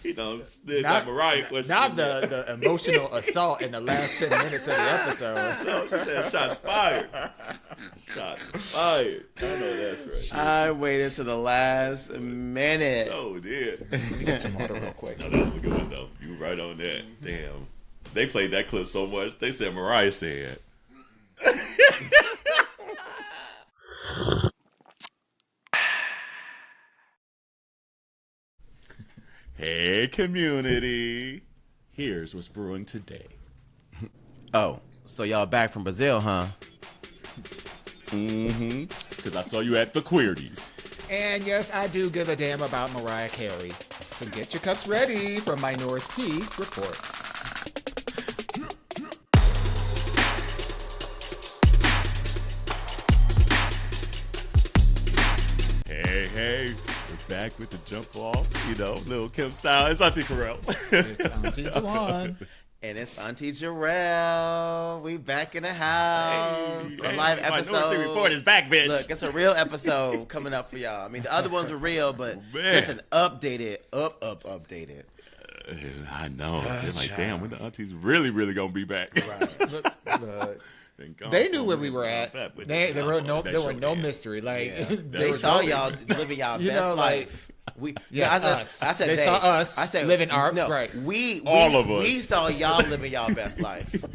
did that Mariah question. Not the emotional assault in the last 10 minutes of the episode. No, she said shots fired. Shots fired. I know that's right. I waited to the last minute. Oh, did. Let me get some water real quick. No, that was a good one, though. You were right on that. Damn. They played that clip so much. They said Mariah said. Hey, community. Here's what's brewing today. Oh, so y'all back from Brazil, huh? Mm-hmm. Because I saw you at the Queerties. And yes, I do give a damn about Mariah Carey. So get your cups ready for Minoritea Report. Hey, we're back with the jump off, Lil' Kim style. It's Auntie Carell. It's Auntie Juwan. And it's Auntie Jarrell. We back in the house. A live episode. Minority Report is back, bitch. Look, it's a real episode coming up for y'all. I mean, the other ones were real, but it's an updated. I know. They're like, damn, when the aunties really gonna be back? Right. Look. They knew where we were at. There were no mystery. Like they saw y'all living y'all best life. Us. I said they saw us. I said living our right. We all of us. We saw y'all living y'all best life.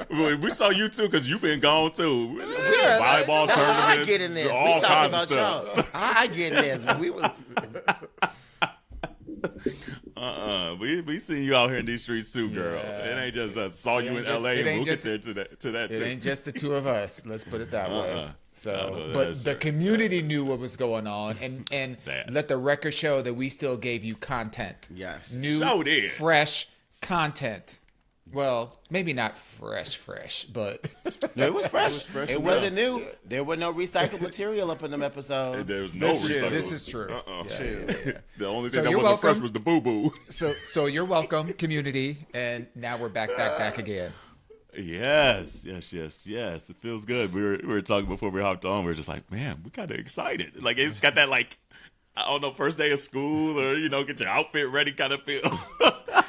We saw you too because you've been gone too. Yeah, volleyball tournaments. I get in this. All we talking kinds about of stuff. y'all. I get in this. We was. We seen you out here in these streets too, girl. Yeah. It ain't just us. Saw you in LA and we'll get there to that too. It ain't just the two of us. Let's put it that way. So, but the right. community knew what was going on, and That. let the record show that we still gave you content. Yes. New, So did. fresh content. Well, maybe not fresh, but No, it was fresh. It and wasn't new. There was no recycled material up in them episodes. There was no recycle. this is true. Yeah. The only So thing that you're wasn't fresh welcome. was the boo-boo. So you're welcome, community, and now we're back again. Yes. It feels good. We were talking before we hopped on. We were just like, man, we kind of excited. Like it's got that I don't know, first day of school or get your outfit ready kind of feel.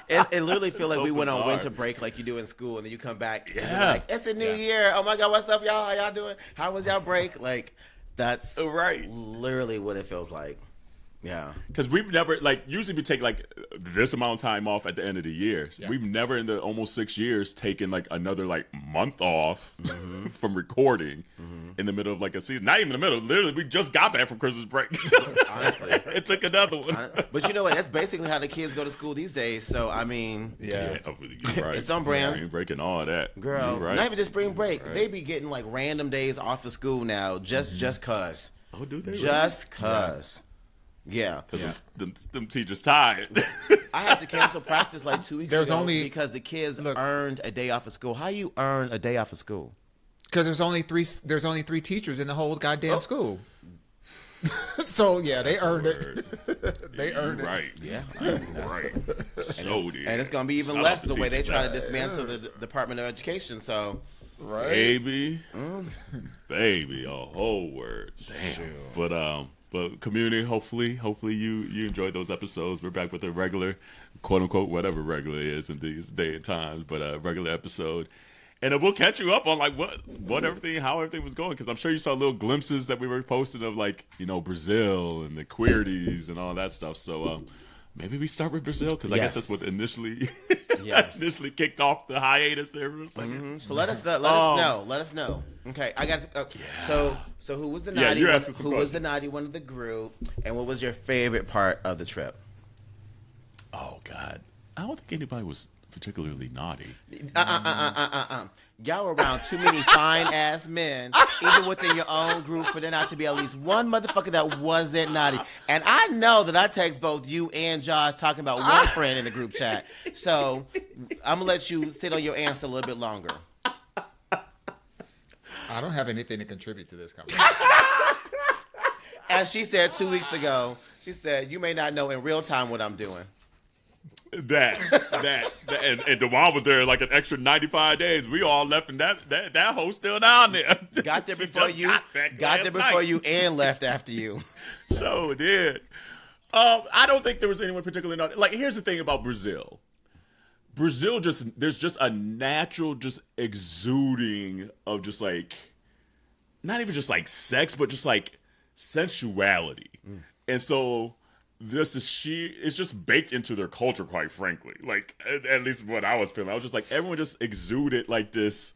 It literally feels like So we went on bizarre. winter break like you do in school, and then you come back. And Yeah. you're like, it's a new year. Oh my God, what's up, y'all? How y'all doing? How was y'all break? Like, that's Right. literally what it feels like. Yeah. Because we've never, usually we take, this amount of time off at the end of the year. Yeah. We've never in the almost 6 years taken, another, month off from recording in the middle of, a season. Not even in the middle. Literally, we just got back from Christmas break. Honestly. It took another one. But you know what? That's basically how the kids go to school these days. So, I mean, You're right. It's on brand. Spring break and all that. girl, You're right. not even just spring break. Right. They be getting, random days off of school now just cuz. Oh, do they? Just cuz. Yeah. Because them teachers tired. I had to cancel practice 2 weeks There's ago only- because the kids earned a day off of school. How you earn a day off of school? Because there's only three teachers in the whole goddamn school. So yeah, they earned it. They earned it. Right. Yeah. Right. And it's going to be even Shout less out to the way they teachers. try to dismantle the Department of Education. So, Right. Baby. Baby, a whole word. Damn. But community, hopefully you enjoyed those episodes. We're back with a regular, quote unquote, whatever regular is in these day and times, but a regular episode. And we'll catch you up on how everything was going, because I'm sure you saw little glimpses that we were posting of Brazil and the Queerties and all that stuff. So maybe we start with Brazil, because I guess that's what initially initially kicked off the hiatus there for a second. So let us know. Let us know. Okay, I got. So who was the naughty you're one? asking some Who was questions. the naughty one of the group? And what was your favorite part of the trip? Oh God, I don't think anybody was particularly naughty. Y'all were around too many fine ass men, even within your own group, for there not to be at least one motherfucker that wasn't naughty. And I know that I text both you and Josh talking about one friend in the group chat. So I'm gonna let you sit on your answer a little bit longer. I don't have anything to contribute to this conversation. As she said 2 weeks ago, she said, "You may not know in real time what I'm doing." That and DeJuan was there an extra 95 days. We all left, and that hoe still down there. Got there She before just you. got back Got there last before night. you and left after you. So did. I don't think there was anyone particularly not. Like, here's the thing about Brazil. Brazil there's just a natural just exuding of just like, not even just like sex, but just like sensuality. And so it's just baked into their culture, quite frankly. Like, at least what I was feeling. I was just like, everyone just exuded like this,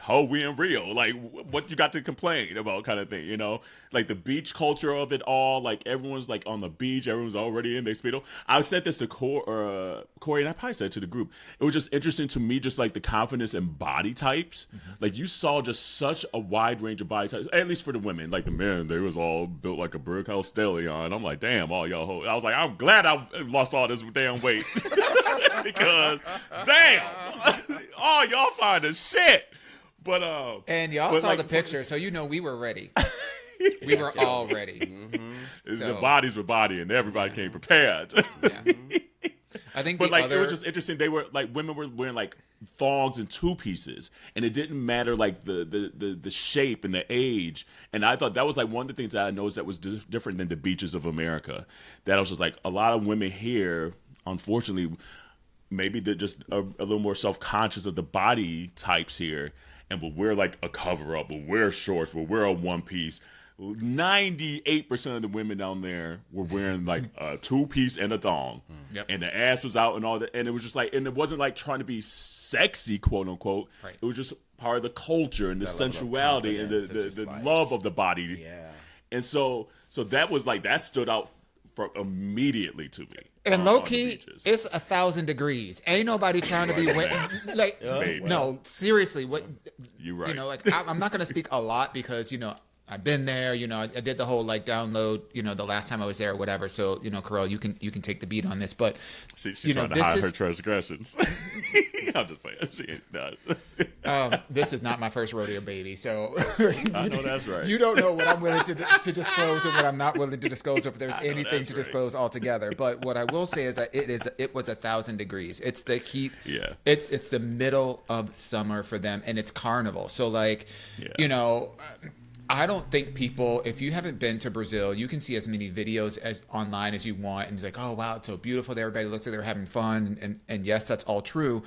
oh, we in Rio, like what you got to complain about kind of thing, you know? Like the beach culture of it all, like everyone's like on the beach, everyone's already in their Speedo. I said this to Corey, and I probably said it to the group. It was just interesting to me, just like the confidence and body types. Like you saw just such a wide range of body types, at least for the women. Like the men, they was all built like a brick house stallion. I'm like, damn, all y'all I was like, I'm glad I lost all this damn weight. Because, damn, all y'all find is shit. But and y'all saw the picture, so you know we were ready. We were all ready. The bodies were body, and everybody came prepared. I think, but like it was just interesting. They were like women were wearing like thongs and two pieces, and it didn't matter like the shape and the age. And I thought that was like one of the things that I noticed that was different than the beaches of America. That I was just like a lot of women here, unfortunately, maybe they're just a little more self-conscious of the body types here. And will wear like a cover up, will wear shorts, will wear a one piece. 98% of the women down there were wearing like a two piece and a thong. And the ass was out and all that. And it was just like, and it wasn't like trying to be sexy, quote unquote. Right. It was just part of the culture and the sensuality and the love of the body. And so that was like, that stood out immediately to me. And low key, it's 1,000 degrees. Ain't nobody trying to be wet. Like, no, seriously. What you're right. You know, like I'm not going to speak a lot because, you know, I've been there. You know, I did the whole like download. You know, the last time I was there or whatever. So, you know, Carell, you can take the beat on this. But she's trying to hide her transgressions. I'm just playing. She ain't not. This is not my first rodeo, baby. So I know that's right. You don't know what I'm willing to disclose and what I'm not willing to disclose, if there's anything to disclose altogether. But what I will say is that it was 1,000 degrees. It's the heat. Yeah. It's the middle of summer for them, and it's Carnival. So like, you know. I don't think people, if you haven't been to Brazil, you can see as many videos as online as you want, and it's like, oh wow, it's so beautiful. Everybody looks like they're having fun, and yes, that's all true.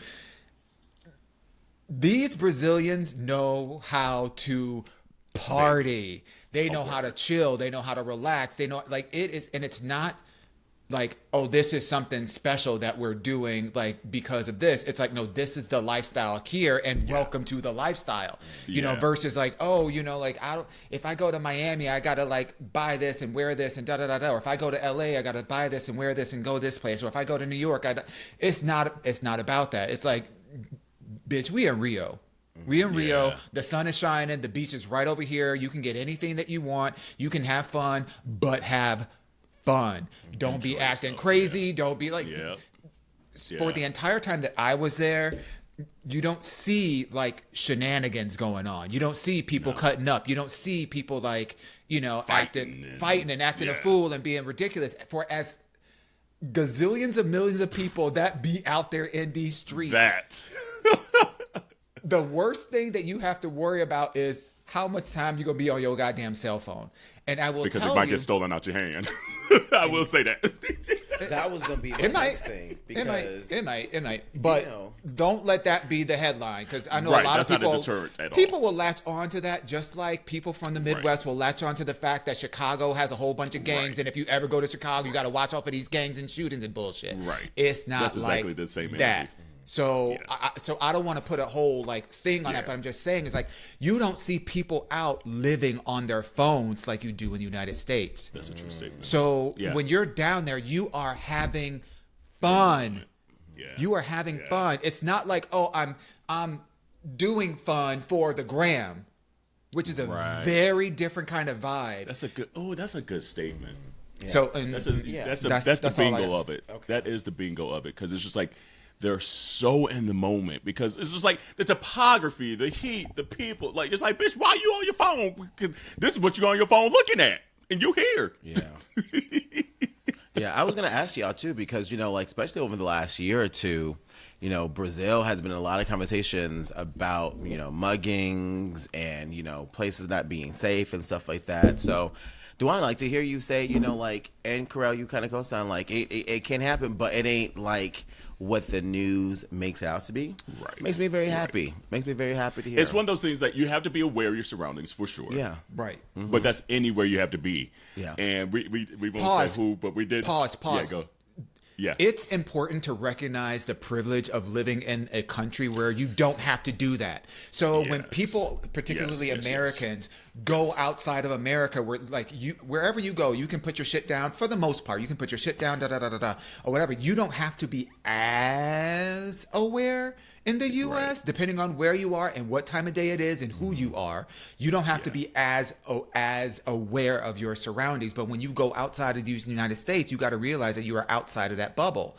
These Brazilians know how to party. They know how to chill. They know how to relax. They know, like, it is, and it's not like, oh, this is something special that we're doing, like, because of this. It's like, no, this is the lifestyle here, and welcome to the lifestyle. You know, versus like, oh, you know, like, if I go to Miami, I gotta like buy this and wear this and da da da da. Or if I go to LA, I gotta buy this and wear this and go this place. Or if I go to New York, it's not about that. It's like, bitch, we in Rio. We in Rio, the sun is shining, the beach is right over here. You can get anything that you want. You can have fun, but have fun. Don't be acting crazy. Don't be like, for the entire time that I was there, you don't see like shenanigans going on. You don't see people cutting up. You don't see people like, you know, fighting and acting a fool and being ridiculous. For as gazillions of millions of people that be out there in these streets. The worst thing that you have to worry about is how much time you're going to be on your goddamn cell phone. And I will because tell it might get stolen out your hand. I will say that. That was going to be the next thing. Because it might. But don't let that be the headline, because I know a lot of people will latch on to that, just like people from the Midwest will latch on to the fact that Chicago has a whole bunch of gangs, and if you ever go to Chicago, you got to watch out for these gangs and shootings and bullshit. Right. It's not That's exactly like the same that. energy. So, I don't want to put a whole like thing on that, but I'm just saying, it's like, you don't see people out living on their phones like you do in the United States. That's a true statement. So when you're down there, you are having fun. You are having fun. It's not like, oh, I'm doing fun for the gram, which is a very different kind of vibe. That's a good statement. So that's the bingo of it. Okay. That is the bingo of it, because it's just like, they're so in the moment, because it's just like the topography, the heat, the people. Like, it's like, bitch, why you on your phone? This is what you're on your phone looking at, and you here. I was gonna ask y'all too, because, you know, like, especially over the last year or two, you know, Brazil has been in a lot of conversations about, you know, muggings and, you know, places not being safe and stuff like that. So Duane, like to hear you say, like, and Corral, you kind of co-sign, like, it can happen, but it ain't like what the news makes it out to be. Right. Makes me very happy. Makes me very happy to hear. It's one of those things that you have to be aware of your surroundings for sure. Yeah. Right. Mm-hmm. But that's anywhere you have to be. Yeah. And we won't say who, but we did. Pause. Yeah, go. Yeah. It's important to recognize the privilege of living in a country where you don't have to do that. So when people, particularly Americans, go outside of America, where wherever you go, you can put your shit down for the most part. You can put your shit down, or whatever. You don't have to be as aware in the U.S., depending on where you are and what time of day it is and who you are. You don't have to be as aware of your surroundings. But when you go outside of the United States, you got to realize that you are outside of that bubble.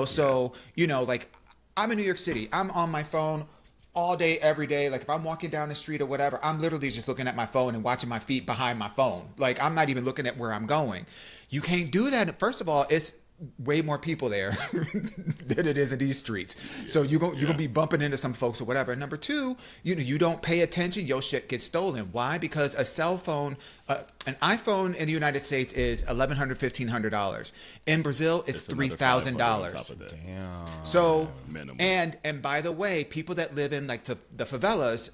So, like I'm in New York City. I'm on my phone all day, every day. Like if I'm walking down the street or whatever, I'm literally just looking at my phone and watching my feet behind my phone. Like I'm not even looking at where I'm going. You can't do that. First of all, it's way more people there than it is in these streets. So you're gonna be bumping into some folks or whatever. And number two, you don't pay attention, your shit gets stolen. Why? Because a cell phone, an iPhone in the United States is $1,100, $1,500. In Brazil, it's $3,000. Damn. So minimum. And by the way, people that live in like the favelas,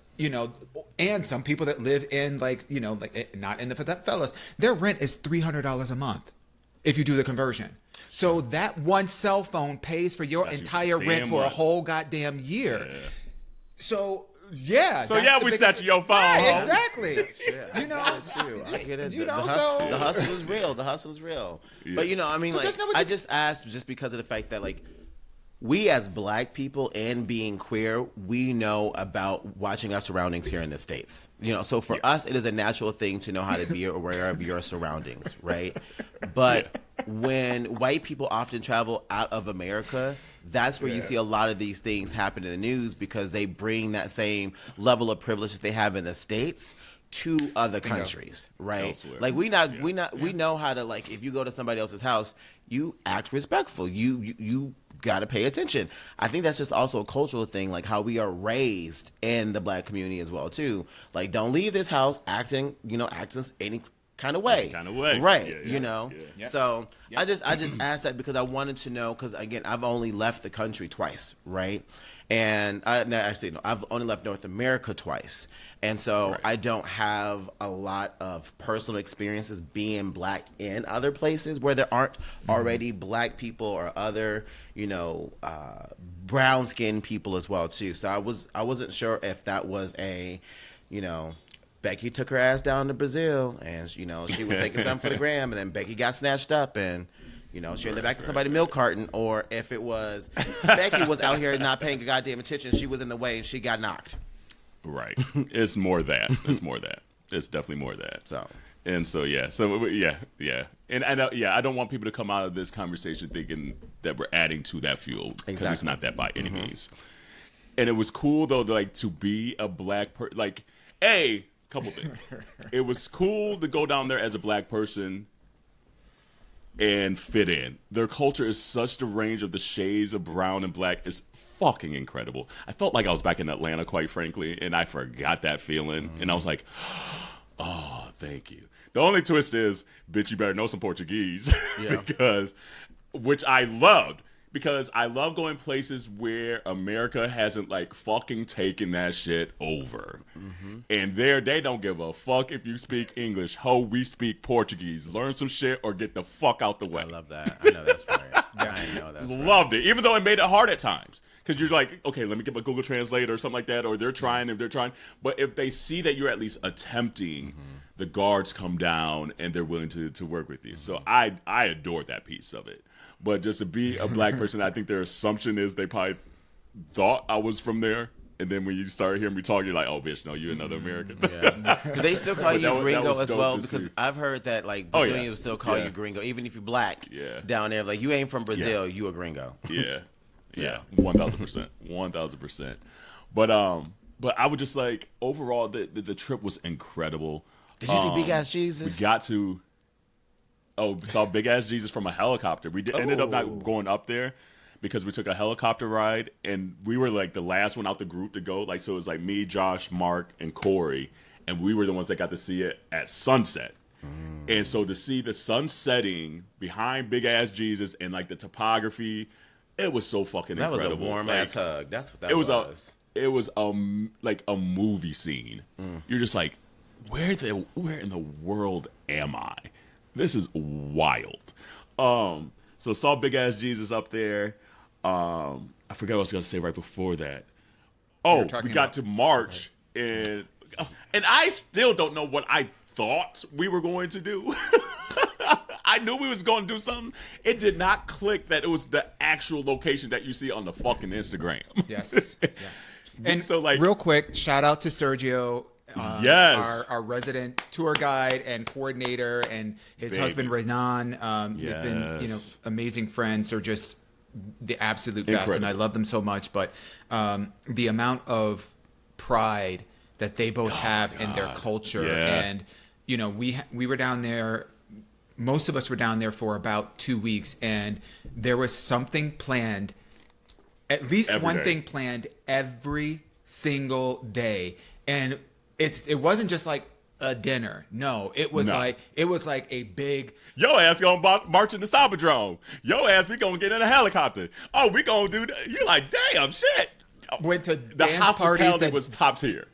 and some people that live in not in the favelas, their rent is $300 a month if you do the conversion. So that one cell phone pays for your entire rent for a whole goddamn year. Yeah. So we snatch your phone. Right, exactly. I get it. The hustle is real. The hustle is real. Yeah. But I just asked just because of the fact that like we as Black people and being queer, we know about watching our surroundings here in the States. So for us, it is a natural thing to know how to be aware of your surroundings, right? But when white people often travel out of America, that's where you see a lot of these things happen in the news because they bring that same level of privilege that they have in the States to other countries, right? Elsewhere. Like we know how to, like, if you go to somebody else's house, you act respectful. You got to pay attention. I think that's just also a cultural thing, like how we are raised in the Black community as well too. Like, don't leave this house acting any kind of way. Right. Yeah. So I just asked that because I wanted to know, because again, I've only left the country twice, right? And I've only left North America twice. And so I don't have a lot of personal experiences being Black in other places where there aren't already Black people or other, brown skinned people as well too. So I wasn't sure if that was a, Becky took her ass down to Brazil and, she was taking something for the gram and then Becky got snatched up and, she in the back of somebody's milk carton, or if it was Becky was out here not paying a goddamn attention, she was in the way and she got knocked. Right. It's more that. It's definitely more that. So And I don't want people to come out of this conversation thinking that we're adding to that fuel, because it's not that by any means. And it was cool though, to be a Black person. Couple things. It was cool to go down there as a Black person and fit in. Their culture is such the range of the shades of brown and Black is fucking incredible. I felt like I was back in Atlanta, quite frankly, and I forgot that feeling. And I was like, oh, thank you. The only twist is, bitch, you better know some Portuguese. Which I loved. Because I love going places where America hasn't fucking taken that shit over. And there, they don't give a fuck if you speak English. We speak Portuguese. Learn some shit or get the fuck out the way. I love that. I know that's right. I know that's right. Loved it. Even though it made it hard at times. Because you're like, okay, let me get my Google Translate or something like that. Or they're trying. But if they see that you're at least attempting, the guards come down and they're willing to work with you. So I adored that piece of it. But just to be a Black person, I think their assumption is they probably thought I was from there. And then when you start hearing me talk, you're like, oh, bitch, no, you're another American. Yeah. Do they still call you gringo as well? Because I've heard that Brazilians still call you gringo. Even if you're Black down there. You ain't from Brazil, you a gringo. Yeah. 1,000%. 1,000%. But I would just overall, the trip was incredible. Did you see Big Ass Jesus? We got to... saw Big Ass Jesus from a helicopter. We ended up not going up there because we took a helicopter ride, and we were the last one out the group to go. So it was me, Josh, Mark, and Corey, and we were the ones that got to see it at sunset. And so to see the sun setting behind big ass Jesus and like the topography, it was so fucking incredible. That was a warm ass hug. That's what that was. It was like a movie scene. You're just like, where in the world am I? This is wild. So saw big ass Jesus up there. I forgot what I was gonna say right before that. Oh, we got to March, and I still don't know what I thought we were going to do. I knew we was going to do something. It did not click that it was the actual location that you see on the fucking Instagram. Yes. Yeah. And so, like, real quick, shout out to Sergio. Yes, our resident tour guide and coordinator, and his husband Renan. They've been, amazing friends. They're just the absolute best, incredible. And I love them so much. But the amount of pride that they both have in their culture, and we were down there. Most of us were down there for about 2 weeks, and there was something planned. At least one thing planned every single day, and it wasn't just like a dinner. No, it was like a big. Yo ass gonna march in the Samba. Yo ass, we gonna get in a helicopter. Oh, we gonna do that. You're like, damn shit. Went to the dance parties that was top tier.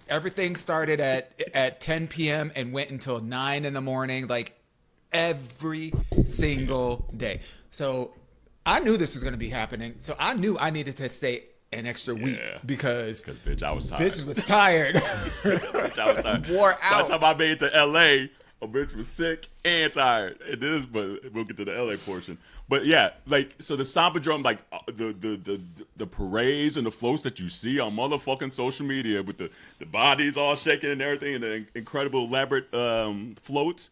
Everything started at 10 p.m. and went until 9 in the morning, like every single day. So I knew this was going to be happening. So I knew I needed to stay an extra week because bitch, I was tired. Bitch was tired. Bitch, I was tired. Wore out. By the time I made it to LA, a bitch was sick and tired. But we'll get to the LA portion. But yeah, like, so the Samba drum, like the parades and the floats that you see on motherfucking social media with the bodies all shaking and everything, and the incredible elaborate floats,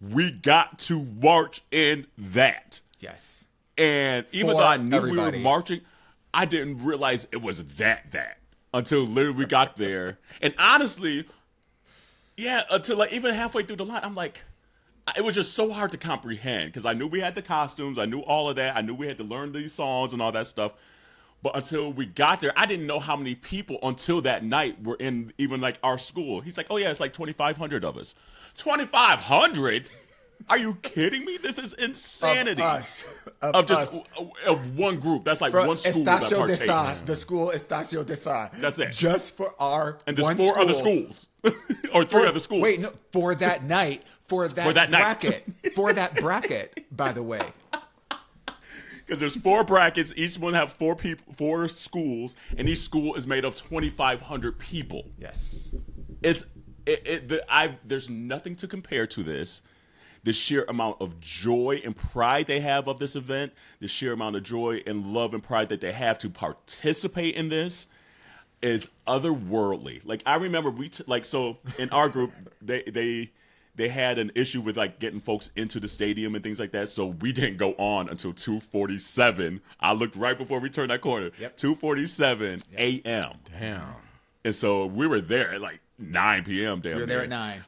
we got to march in that. Yes. And even though I knew we were marching, I didn't realize it was that until literally we got there. And honestly, until like even halfway through the line, I'm like, it was just so hard to comprehend because I knew we had the costumes, I knew all of that, I knew we had to learn these songs and all that stuff. But until we got there, I didn't know how many people until that night were in even like our school. He's like, oh yeah, it's like 2,500 of us. 2,500? Are you kidding me? This is insanity. Of one group. That's like one school that partakes. The school Estacio de Sa. That's it. Just for our and there's four other schools. Or three other schools. Wait, no, for that night. For that bracket. For that bracket, by the way. Because there's 4 brackets. Each one have 4 schools, and each school is made of 2,500 people. Yes. There's nothing to compare to this. The sheer amount of joy and pride they have of this event, the sheer amount of joy and love and pride that they have to participate in this is otherworldly. Like, I remember so in our group, they had an issue with like getting folks into the stadium and things like that. So we didn't go on until 2:47. I looked right before we turned that corner. 2:47 a.m. Damn. And so we were there at like 9 p.m. Damn, we were there at 9.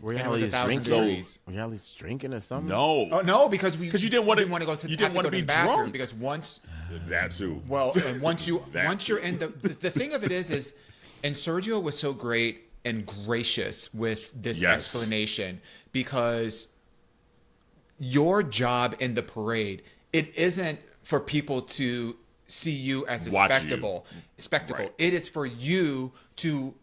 Were you at least drinking or something? No. Oh no, because you didn't want to go to. You didn't want to be drunk because once. That too. Well, and once you're in the thing of it is, and Sergio was so great and gracious with this explanation because your job in the parade, it isn't for people to see you as a spectacle. Right. It is for you to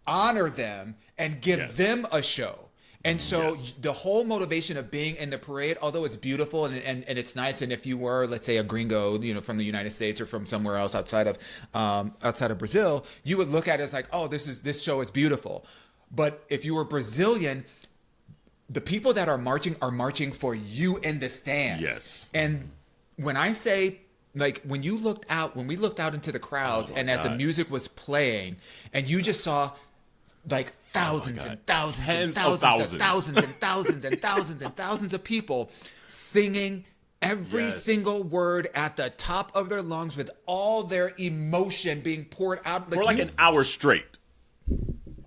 honor them and give them a show. And so the whole motivation of being in the parade, although it's beautiful and it's nice, and if you were, let's say, a gringo, from the United States or from somewhere else outside of Brazil, you would look at it as like, oh, this show is beautiful. But if you were Brazilian, the people that are marching for you in the stands. Yes. And when I say, like, when we looked out into the crowds, and as the music was playing, and you just saw like thousands and thousands and thousands and thousands and thousands and thousands and thousands of people singing every single word at the top of their lungs with all their emotion being poured out. For an hour straight.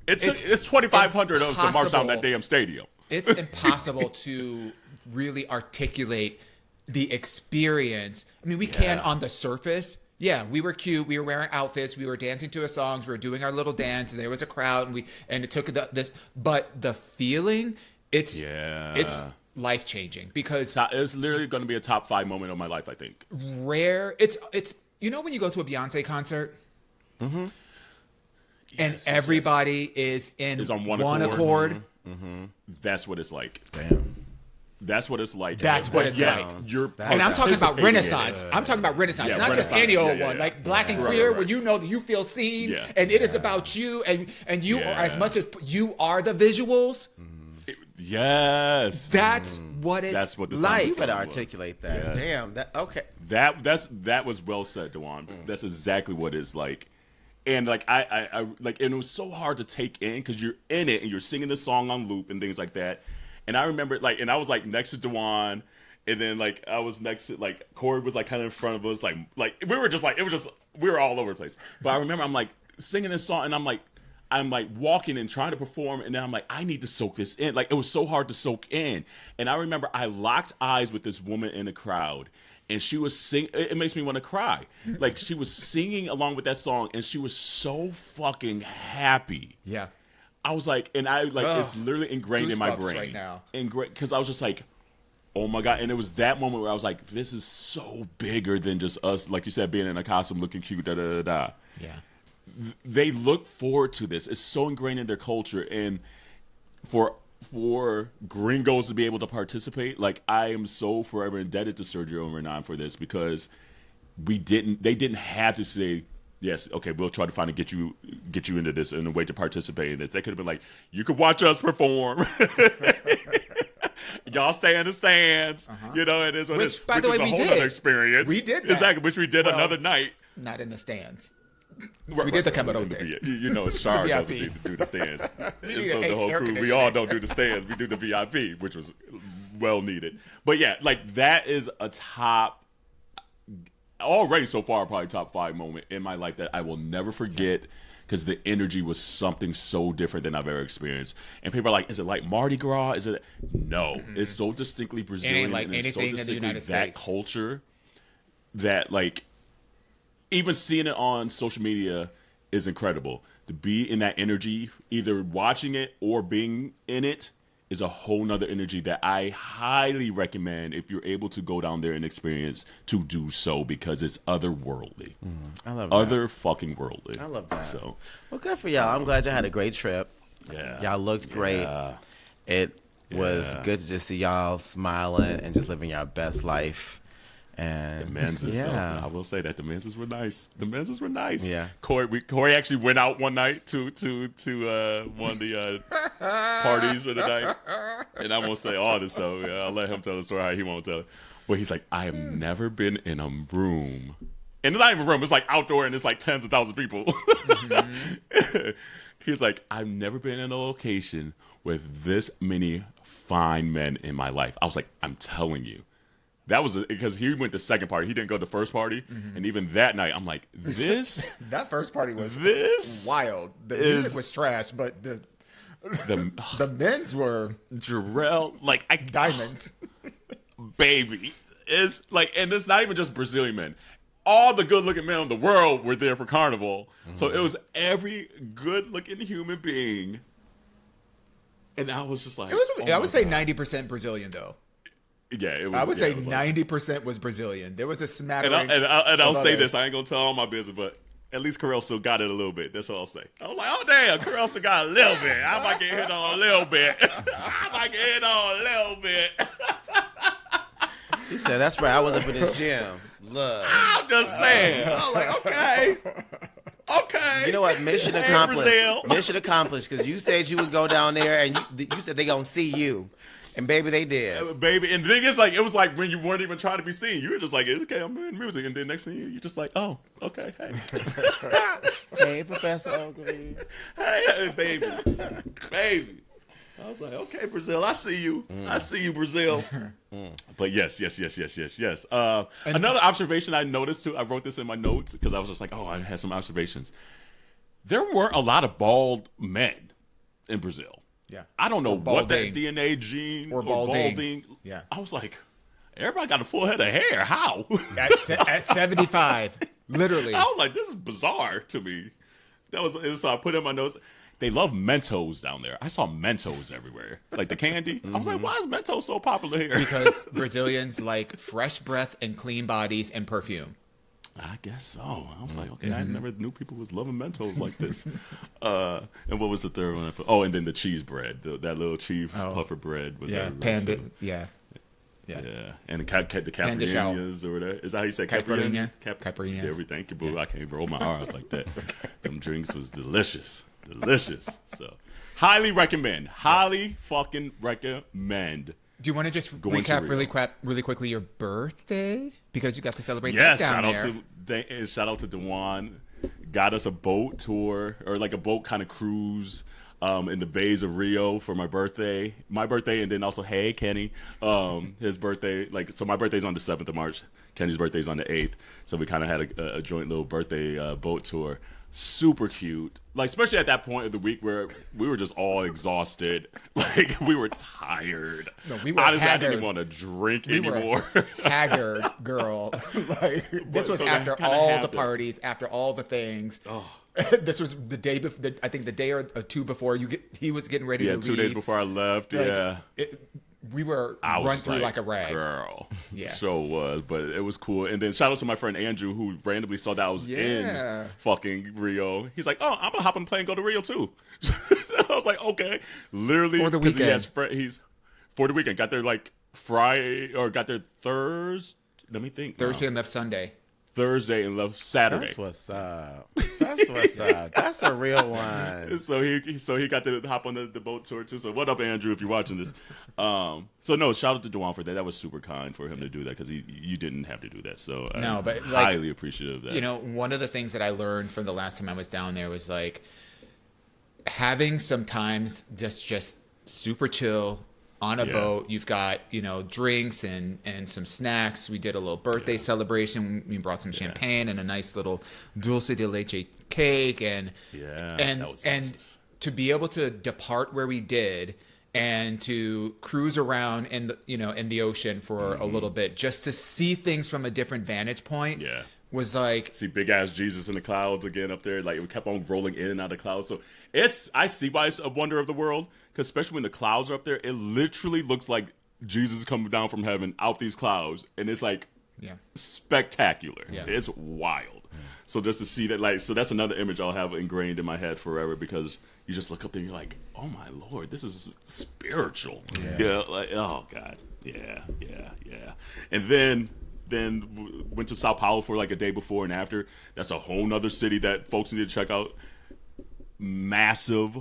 It's 2,500 of us to march down that damn stadium. It's impossible to really articulate the experience. I mean, we can on the surface. Yeah, we were cute. We were wearing outfits. We were dancing to a songs. We were doing our little dance, and there was a crowd, and it took this. But the feeling it's Yeah. it's life changing because It's literally going to be a top 5 moment of my life, I think. rare. It's you know when you go to a Beyonce concert. Mm-hmm. And Yes, everybody is on one accord. That's what it's like. Damn. That's what it's like. That's what it's like. You're And I'm talking about participating in it. Renaissance. I'm talking about Renaissance, Yeah, not just Renaissance. any old Yeah, one. yeah. Like Black and Right, Queer, right. where you know that you feel seen, Yeah. and it is about you, and you are as Yeah. much as you are the visuals. Yes. That's what it's That's what the like. You better articulate that. Yes. Damn. That okay. That was well said, Dewan. That's exactly what it's like. And like I like, and it was so hard to take in because you're in it and you're singing the song on loop and things like that. And I remember like, and I was like next to Dewan, and then like I was next to like Corey was like kind of in front of us, like we were just like we were all over the place. But I remember I'm like singing this song and I'm like walking and trying to perform, and then I'm like, I need to soak this in. Like it was so hard to soak in. And I remember I locked eyes with this woman in the crowd. And she was singing. It makes me want to cry. Like she was singing along with that song, and she was so fucking happy. Yeah. I was like, and I like it's literally ingrained in my Goosebumps brain right now. because I was just like, oh my god. And it was that moment where I was like, this is so bigger than just us, like you said, being in a costume, looking cute, da da da da. Yeah. They look forward to this. It's so ingrained in their culture, and for gringos to be able to participate, like I am so forever indebted to Sergio and Renan for this because they didn't have to say yes, okay, we'll try to find and get you into this in a way to participate in this. They could have been like, you could watch us perform. Y'all stay in the stands. You know, it is what it is. By the way, is a we whole did. other experience. We did that. Exactly, which we did Well, another night. Not in the stands. Right, We did the right, camarote. You know, Shar The doesn't VIP. need to do the stands. And need so the whole air crew, we conditioning. all don't do the stands. We do the VIP, which was well needed. But yeah, like that is a top, already so far, probably top 5 moment in my life that I will never forget because the energy was something so different than I've ever experienced. And people are like, is it like Mardi Gras? Is it? No. It's so distinctly Brazilian. like and it's so anything in the distinctly United that States. culture that like, even seeing it on social media is incredible. To be in that energy, either watching it or being in it, is a whole nother energy that I highly recommend if you're able to go down there and experience to do so because it's otherworldly. I love that. Other fucking worldly. I love that. So, Well, good for y'all. I'm glad y'all had a great trip. yeah. Y'all looked great. Yeah. It was Yeah. good to just see y'all smiling and just living your best life. And The menses, though. yeah. I will say that the menses were nice. The menses were nice. Yeah. Corey actually went out one night to one of the parties of the night, and I won't say all this stuff. Yeah, I'll let him tell the story how he won't tell it. But he's like, I have never been in a room, and it's not even a room. It's like outdoor, and it's like tens of thousands of people. He's like, I've never been in a location with this many fine men in my life. I was like, I'm telling you. That was because he went the second party. He didn't go to the first party. And even that night, I'm like, this, That first party was this wild. The is- music was trash, but the the men's were Jarrell, like, diamonds. baby, is like, and it's not even just Brazilian men. All the good-looking men in the world were there for Carnival. So it was every good-looking human being. And I was just like, It was. oh I would my say God. 90% Brazilian, though. Yeah, it was. I would yeah, say it was. 90% was Brazilian. There was a smattering. And I'll of say others. this. I ain't gonna tell all my business, but at least Carell still got it a little bit. That's all I'll say. I was like, oh damn, Carell still got a little bit. I might get hit on a little bit. I might get hit on a little bit. She said, that's right. I was up in this gym. Look. I'm just saying. I was like, okay. Okay. You know what? Mission Hey, accomplished. Brazil. Mission accomplished. Because you said you would go down there and you said they going to see you. And baby, they did. Baby, and the thing is, like, it was like when you weren't even trying to be seen. You were just like, okay, I'm in music. And then next thing you're just like, oh, okay, hey. Hey, Professor Ogilvy. Hey, baby. Baby. I was like, okay, Brazil, I see you. I see you, Brazil. But yes. Another observation I noticed, too, I wrote this in my notes because I was just like, oh, I had some observations. There weren't a lot of bald men in Brazil. Yeah. I don't know what that balding. DNA gene or balding. balding. Yeah. I was like, everybody got a full head of hair. How? At 75, literally. I was like, this is bizarre to me. So I put in my notes. they love Mentos down there. I saw Mentos everywhere, like the candy. I was like, why is Mentos so popular here? Because Brazilians like fresh breath and clean bodies and perfume. I guess so. I was like, okay, I never knew people was loving Mentos like this. And what was the third one? Oh, and then the cheese bread, that little cheese puffer bread was everywhere. Panda, too. Yeah. And the caipirinhas or whatever. Is that how you say Caipirinha? Caipirinha. There we thank you, boo. I can't roll my R's like that. Them drinks was delicious. So, highly recommend. Highly fucking recommend. Do you want to just recap really quickly your birthday? Because you got to celebrate that down there. Shout out to Dewan. Got us a boat tour, or like a boat kind of cruise in the bays of Rio for my birthday, and then also, hey, Kenny, his birthday. So my birthday's on the 7th of March. Kenny's birthday's on the 8th. So we kind of had a joint little birthday boat tour. Super cute, like especially at that point of the week where we were just all exhausted, like we were tired. No, we were honestly, haggard. I didn't even want to drink anymore. Haggard, girl. Like, this was after all the parties, after all the things. Oh. This was the day before. I think the day or two before he was getting ready to leave. 2 days before I left. We were run through like a rag. Girl. Yeah. So was. But it was cool. And then shout out to my friend Andrew, who randomly saw that I was in fucking Rio. He's like, oh, I'm going to hop on a plane and go to Rio too. I was like, okay. Literally. For the weekend. He's for the weekend. Got there like Friday, or got there Thursday. Let me think. Thursday and left Sunday. Thursday and left Saturday. That's what's up. That's a real one. So he got to hop on the boat tour too. So what up, Andrew, if you're watching this? So no, shout out to Dewan for that. That was super kind for him to do that, because you didn't have to do that. So I'm highly appreciative of that. You know, one of the things that I learned from the last time I was down there was like having some times just super chill. On a boat, you've got, drinks and some snacks. We did a little birthday celebration. We brought some champagne and a nice little dulce de leche cake, and that was delicious. To be able to depart where we did and to cruise around in the ocean for a little bit, just to see things from a different vantage point. Yeah. Was like, see big ass Jesus in the clouds again up there. Like, it kept on rolling in and out of the clouds. So I see why it's a wonder of the world, because especially when the clouds are up there, it literally looks like Jesus coming down from heaven out these clouds, and it's like spectacular. Yeah. It's wild. Yeah. So just to see that, so that's another image I'll have ingrained in my head forever, because you just look up there and you're like, oh my Lord, this is spiritual. Yeah, oh God, yeah. And then went to Sao Paulo for like a day before and after. That's a whole nother city that folks need to check out. Massive.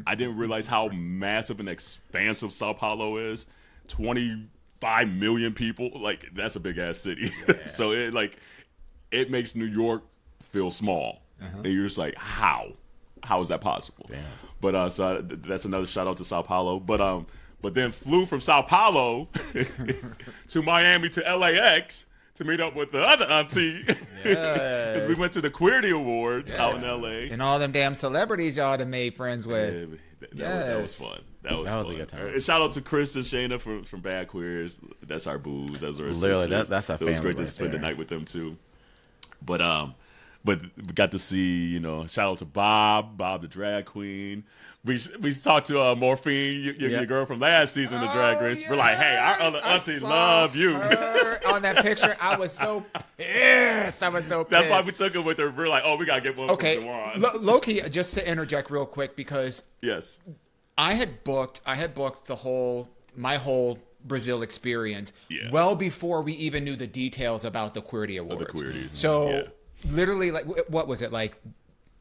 I didn't realize how massive and expansive Sao Paulo is. 25 million people. Like, that's a big ass city. Yeah. So it makes New York feel small. And you're just like, how is that possible? Damn. But so that's another shout out to Sao Paulo. But then flew from Sao Paulo to Miami to LAX to meet up with the other auntie. Yes. We went to the Queerty Awards out in LA. And all them damn celebrities y'all done made friends with. That was fun. That was a good time. And shout out to Chris and Shayna from Bad Queers. That's our boos. That's our literally that's our family. It was great to spend the night with them too. But we got to see, shout out to Bob the drag queen. We talked to Morphine, your girl from last season of Drag Race. Yes. We're like, hey, our other auntie love you. On that picture, I was so pissed. That's why we took it with her. We're like, oh, we got to get one from Dewan. Low-key, just to interject real quick, because I had booked my whole Brazil experience well before we even knew the details about the Queerty Awards. The Queerties. So literally, what was it, like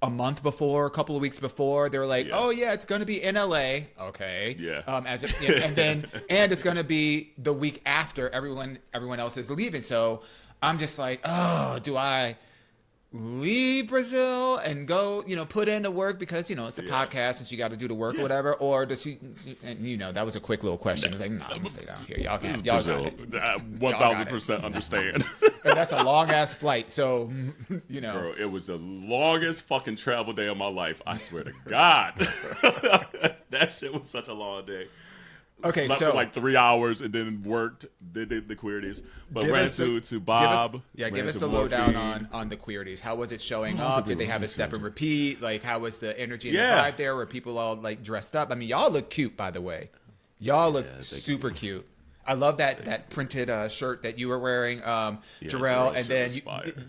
a month before, a couple of weeks before, they were like, oh yeah, it's going to be in LA. Okay. Yeah. And it's going to be the week after everyone else is leaving. So I'm just like, oh, do I leave Brazil and go, put in the work because, it's a podcast and she got to do the work or whatever? Or does she, and that was a quick little question. I was like, no, I'm going to stay down here. Y'all can't. Y'all got it. 1,000% understand. And that's a long ass flight. So, Girl, it was the longest fucking travel day of my life. I swear to God. That shit was such a long day. Okay, slept so for like 3 hours and then worked. Did the Queerties, but ran to Bob. Give us the lowdown on the Queerties. How was it showing up? Did they have a step and repeat? Like, how was the energy and the vibe there? Were people all like dressed up? I mean, y'all look cute, by the way. Y'all look super cute. I love that printed shirt that you were wearing, Jarrell, and then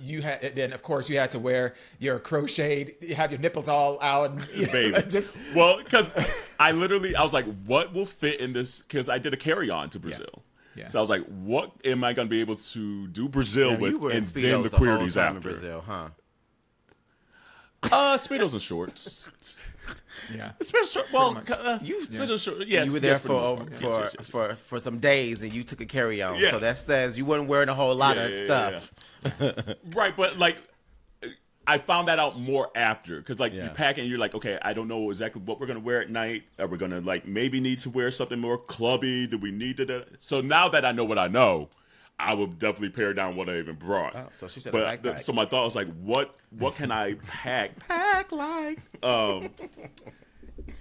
you had. Then of course you had to wear your crocheted. You have your nipples all out, and, baby. Because I was like, what will fit in this? Because I did a carry on to Brazil, so I was like, what am I going to be able to do Brazil with, and then the Queerties after in Brazil, huh? Speedos and shorts. Yeah. You were there for some days and you took a carry on. Yes. So that says you weren't wearing a whole lot of stuff. Right, but like I found that out more after because like you pack and you're like, okay, I don't know exactly what we're gonna wear at night. Are we gonna like maybe need to wear something more clubby? Do we need to? So now that I know what I know, I will definitely pare down what I even brought. Oh, so she said a backpack. So my thought was like, what can I pack like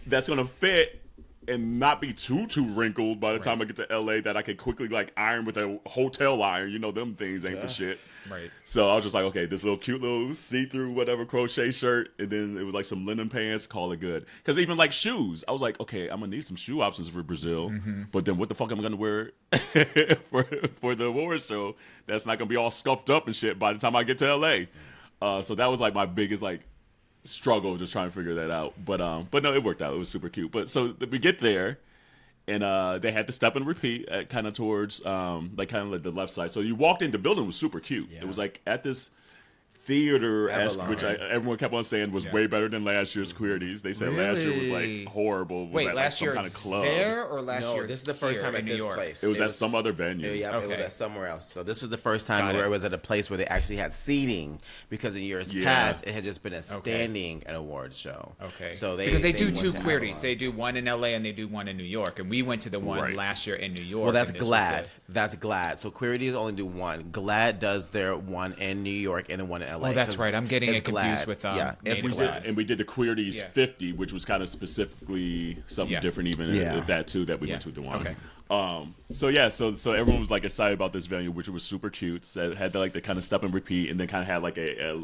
that's gonna fit and not be too wrinkled by the time I get to LA that I can quickly like iron with a hotel iron. You know them things ain't for shit. Right. So I was just like, okay, this little cute little see-through whatever crochet shirt, and then it was like some linen pants, call it good. Because even like shoes, I was like, okay, I'm gonna need some shoe options for Brazil, but then what the fuck am I gonna wear for the award show? That's not gonna be all scuffed up and shit by the time I get to LA. So that was like my biggest like struggle, just trying to figure that out. But no, it worked out. It was super cute. But so we get there. And they had to step and repeat kind of towards like the left side. So you walked in, the building was super cute. Yeah. It was like at this theater, which everyone kept on saying was way better than last year's Queerties. They said last year was like horrible. Wait, last year kind of club there or last year? No, this is the first time at this place. It was at some other venue. Yeah, it was at somewhere else. So this was the first time where it was at a place where they actually had seating because in years past it had just been a standing an awards show. Okay. So because they do two Queerties. They do one in LA and they do one in New York. And we went to the one last year in New York. Well, that's GLAAD. That's GLAAD. So Queerties only do one. GLAAD does their one in New York and then one in LA. Oh, that's right. I'm getting it confused with and we did the Queerties 50, which was kind of specifically something different even with that too that we went to the one. Okay. So everyone was like excited about this venue, which was super cute. So it had the kind of step and repeat, and then kind of had like a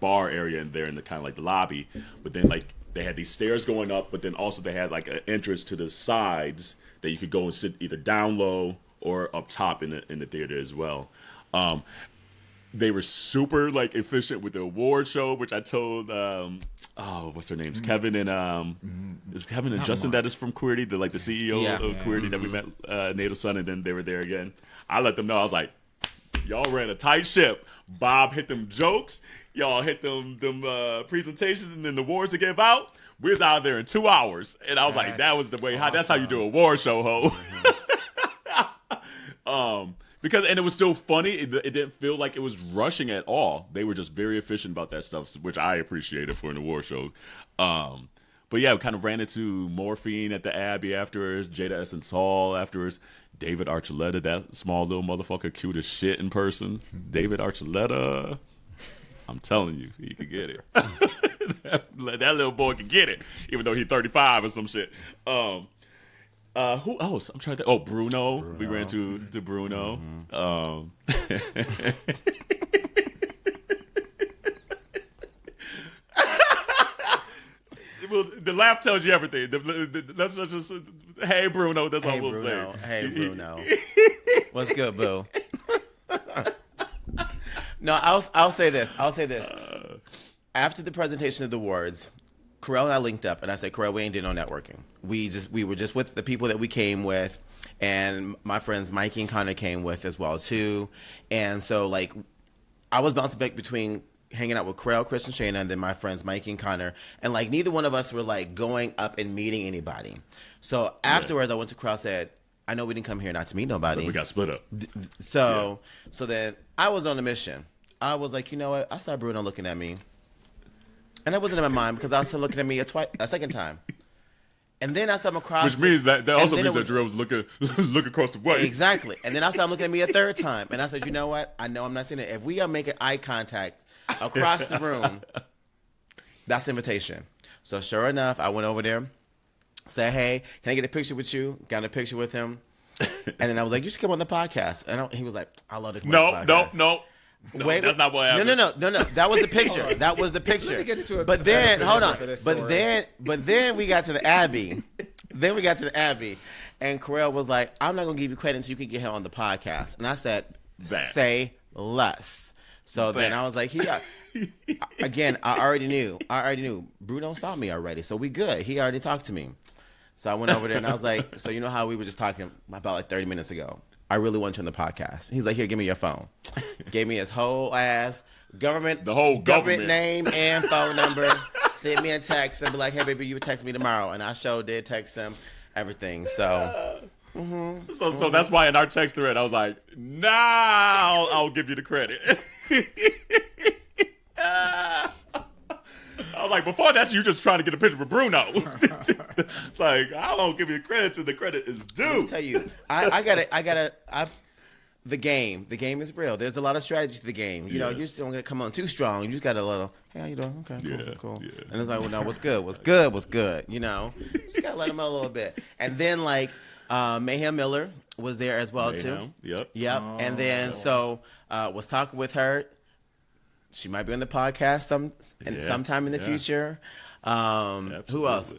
bar area in there in the kind of like the lobby. But then like they had these stairs going up, but then also they had like an entrance to the sides that you could go and sit either down low or up top in the theater as well. They were super like efficient with the award show, which I told what's their names? Kevin and is Kevin and Justin that is from Queerty, the CEO of Queerty that we met Native Son, and then they were there again. I let them know, I was like, y'all ran a tight ship. Bob hit them jokes, y'all hit them presentations and then the awards to give out. We was out there in 2 hours. And I was like, that was the way that's how you do a award show, ho. Because it was still funny. It didn't feel like it was rushing at all. They were just very efficient about that stuff, which I appreciated for an award show. But yeah, we kind of ran into Morphine at the Abbey afterwards, Jada Essence Hall afterwards, David Archuleta, that small little motherfucker, cute as shit in person. David Archuleta, I'm telling you, he could get it. that little boy could get it, even though he's 35 or some shit. Who else? I'm trying to think. Oh, Bruno. We ran to Bruno. Well, the laugh tells you everything. Let's just hey Bruno. That's all we'll say. Hey Bruno. What's good, boo? No, I'll say this. After the presentation of the awards, Carell and I linked up, and I said, Carell, we ain't doing no networking. We were just with the people that we came with, and my friends Mikey and Connor came with as well too. And so like, I was bouncing back between hanging out with Carell, Chris, and Shayna, and then my friends Mikey and Connor, and like neither one of us were like going up and meeting anybody. So afterwards, I went to Carell, said, I know we didn't come here not to meet nobody. So we got split up. So then I was on a mission. I was like, you know what? I saw Bruno looking at me. And that wasn't in my mind because I was still looking at me a second time. And then I saw him across. Which means that also means that Jarrell was looking across the way. Exactly. And then I saw him looking at me a third time. And I said, you know what? I know I'm not seeing it. If we are making eye contact across the room, that's an invitation. So sure enough, I went over there. Said, hey, can I get a picture with you? Got a picture with him. And then I was like, you should come on the podcast. And he was like, I love to come on the podcast. No, wait, that's not what happened. No. That was the picture. That was the picture. Let me get into but then, hold on. But then we got to the Abbey. And Carell was like, I'm not going to give you credit until you can get her on the podcast. And I said, say less. So then I was like, again, I already knew. Bruno saw me already, so we good. He already talked to me. So I went over there and I was like, so you know how we were just talking about like 30 minutes ago? I really want you on the podcast. He's like, here, give me your phone. Gave me his whole ass government name and phone number. Sent me a text and be like, hey, baby, you text me tomorrow. And I did text him everything. So... So that's why in our text thread I was like, now I'll give you the credit. I was like, before that you just trying to get a picture with Bruno. It's like, I don't give you credit till the credit is due. Let me tell you, the game is real. There's a lot of strategy to the game. You know, you just don't get to come on too strong. You just got a little, hey, how you doing? Okay, cool. Yeah. And it's like, well, no, what's good? You know, you just got to let them know a little bit. And then like, Mayhem Miller was there as well too. Yep. Oh, and then was talking with her. She might be on the podcast sometime in the future. Who else?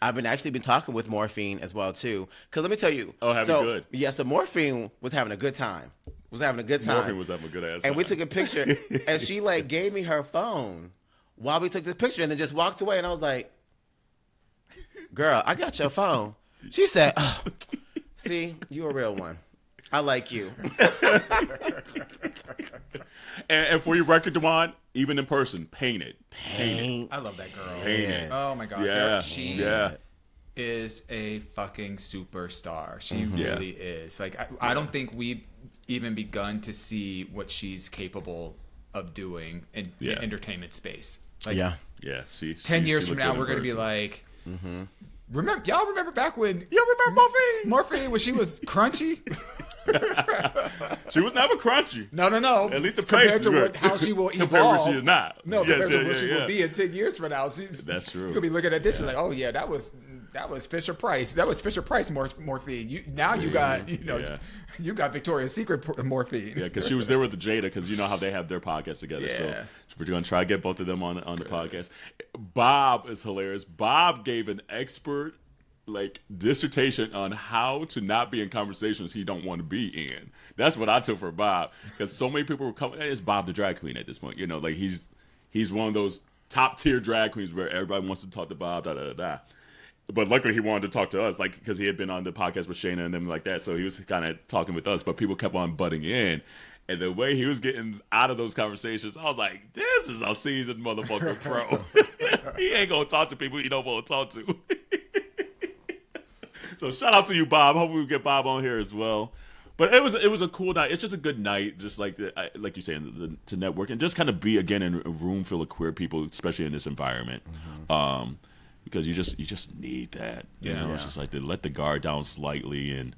I've been talking with Morphine as well too. Cause let me tell you. Oh, good. Yeah. So Morphine was having a good time. Morphine was having a good ass time. And we took a picture, and she like gave me her phone while we took this picture, and then just walked away. And I was like, "Girl, I got your phone." She said, oh, see, you a real one. I like you. and for your record, Dewan, even in person, paint it. I love that girl. Paint it. Oh, my God. Yeah. She is a fucking superstar. She really is. Like, I don't think we've even begun to see what she's capable of doing in the entertainment space. Like, Yeah. 10 years from now, we're going to be like... Y'all remember back when... You remember Morphine, when she was crunchy? She was never crunchy. No. At least the compared to how she will evolve. Compared to where she is not. No, compared to where she will be in 10 years from now. That's true. You're going to be looking at this and like, oh, yeah, that was Fisher Price. That was Fisher Price Morphine. You got Victoria's Secret Morphine. Yeah, because she was there with the Jada, because you know how they have their podcast together. Yeah. So we're going to try to get both of them on the podcast. Bob is hilarious. Bob gave an expert dissertation on how to not be in conversations he don't want to be in. That's what I took for Bob, because so many people were coming. It's Bob the drag queen at this point. You know, like he's one of those top tier drag queens where everybody wants to talk to Bob. But luckily he wanted to talk to us, because he had been on the podcast with Shayna and them like that. So he was kind of talking with us, but people kept on butting in. And the way he was getting out of those conversations, I was like, this is a seasoned motherfucker pro. He ain't going to talk to people he don't want to talk to. So shout out to you, Bob. Hopefully we get Bob on here as well. But it was a cool night. It's just a good night, just like you say, to network and just kind of be again in a room full of queer people, especially in this environment. Because you just need that. You know, it's just like to let the guard down slightly and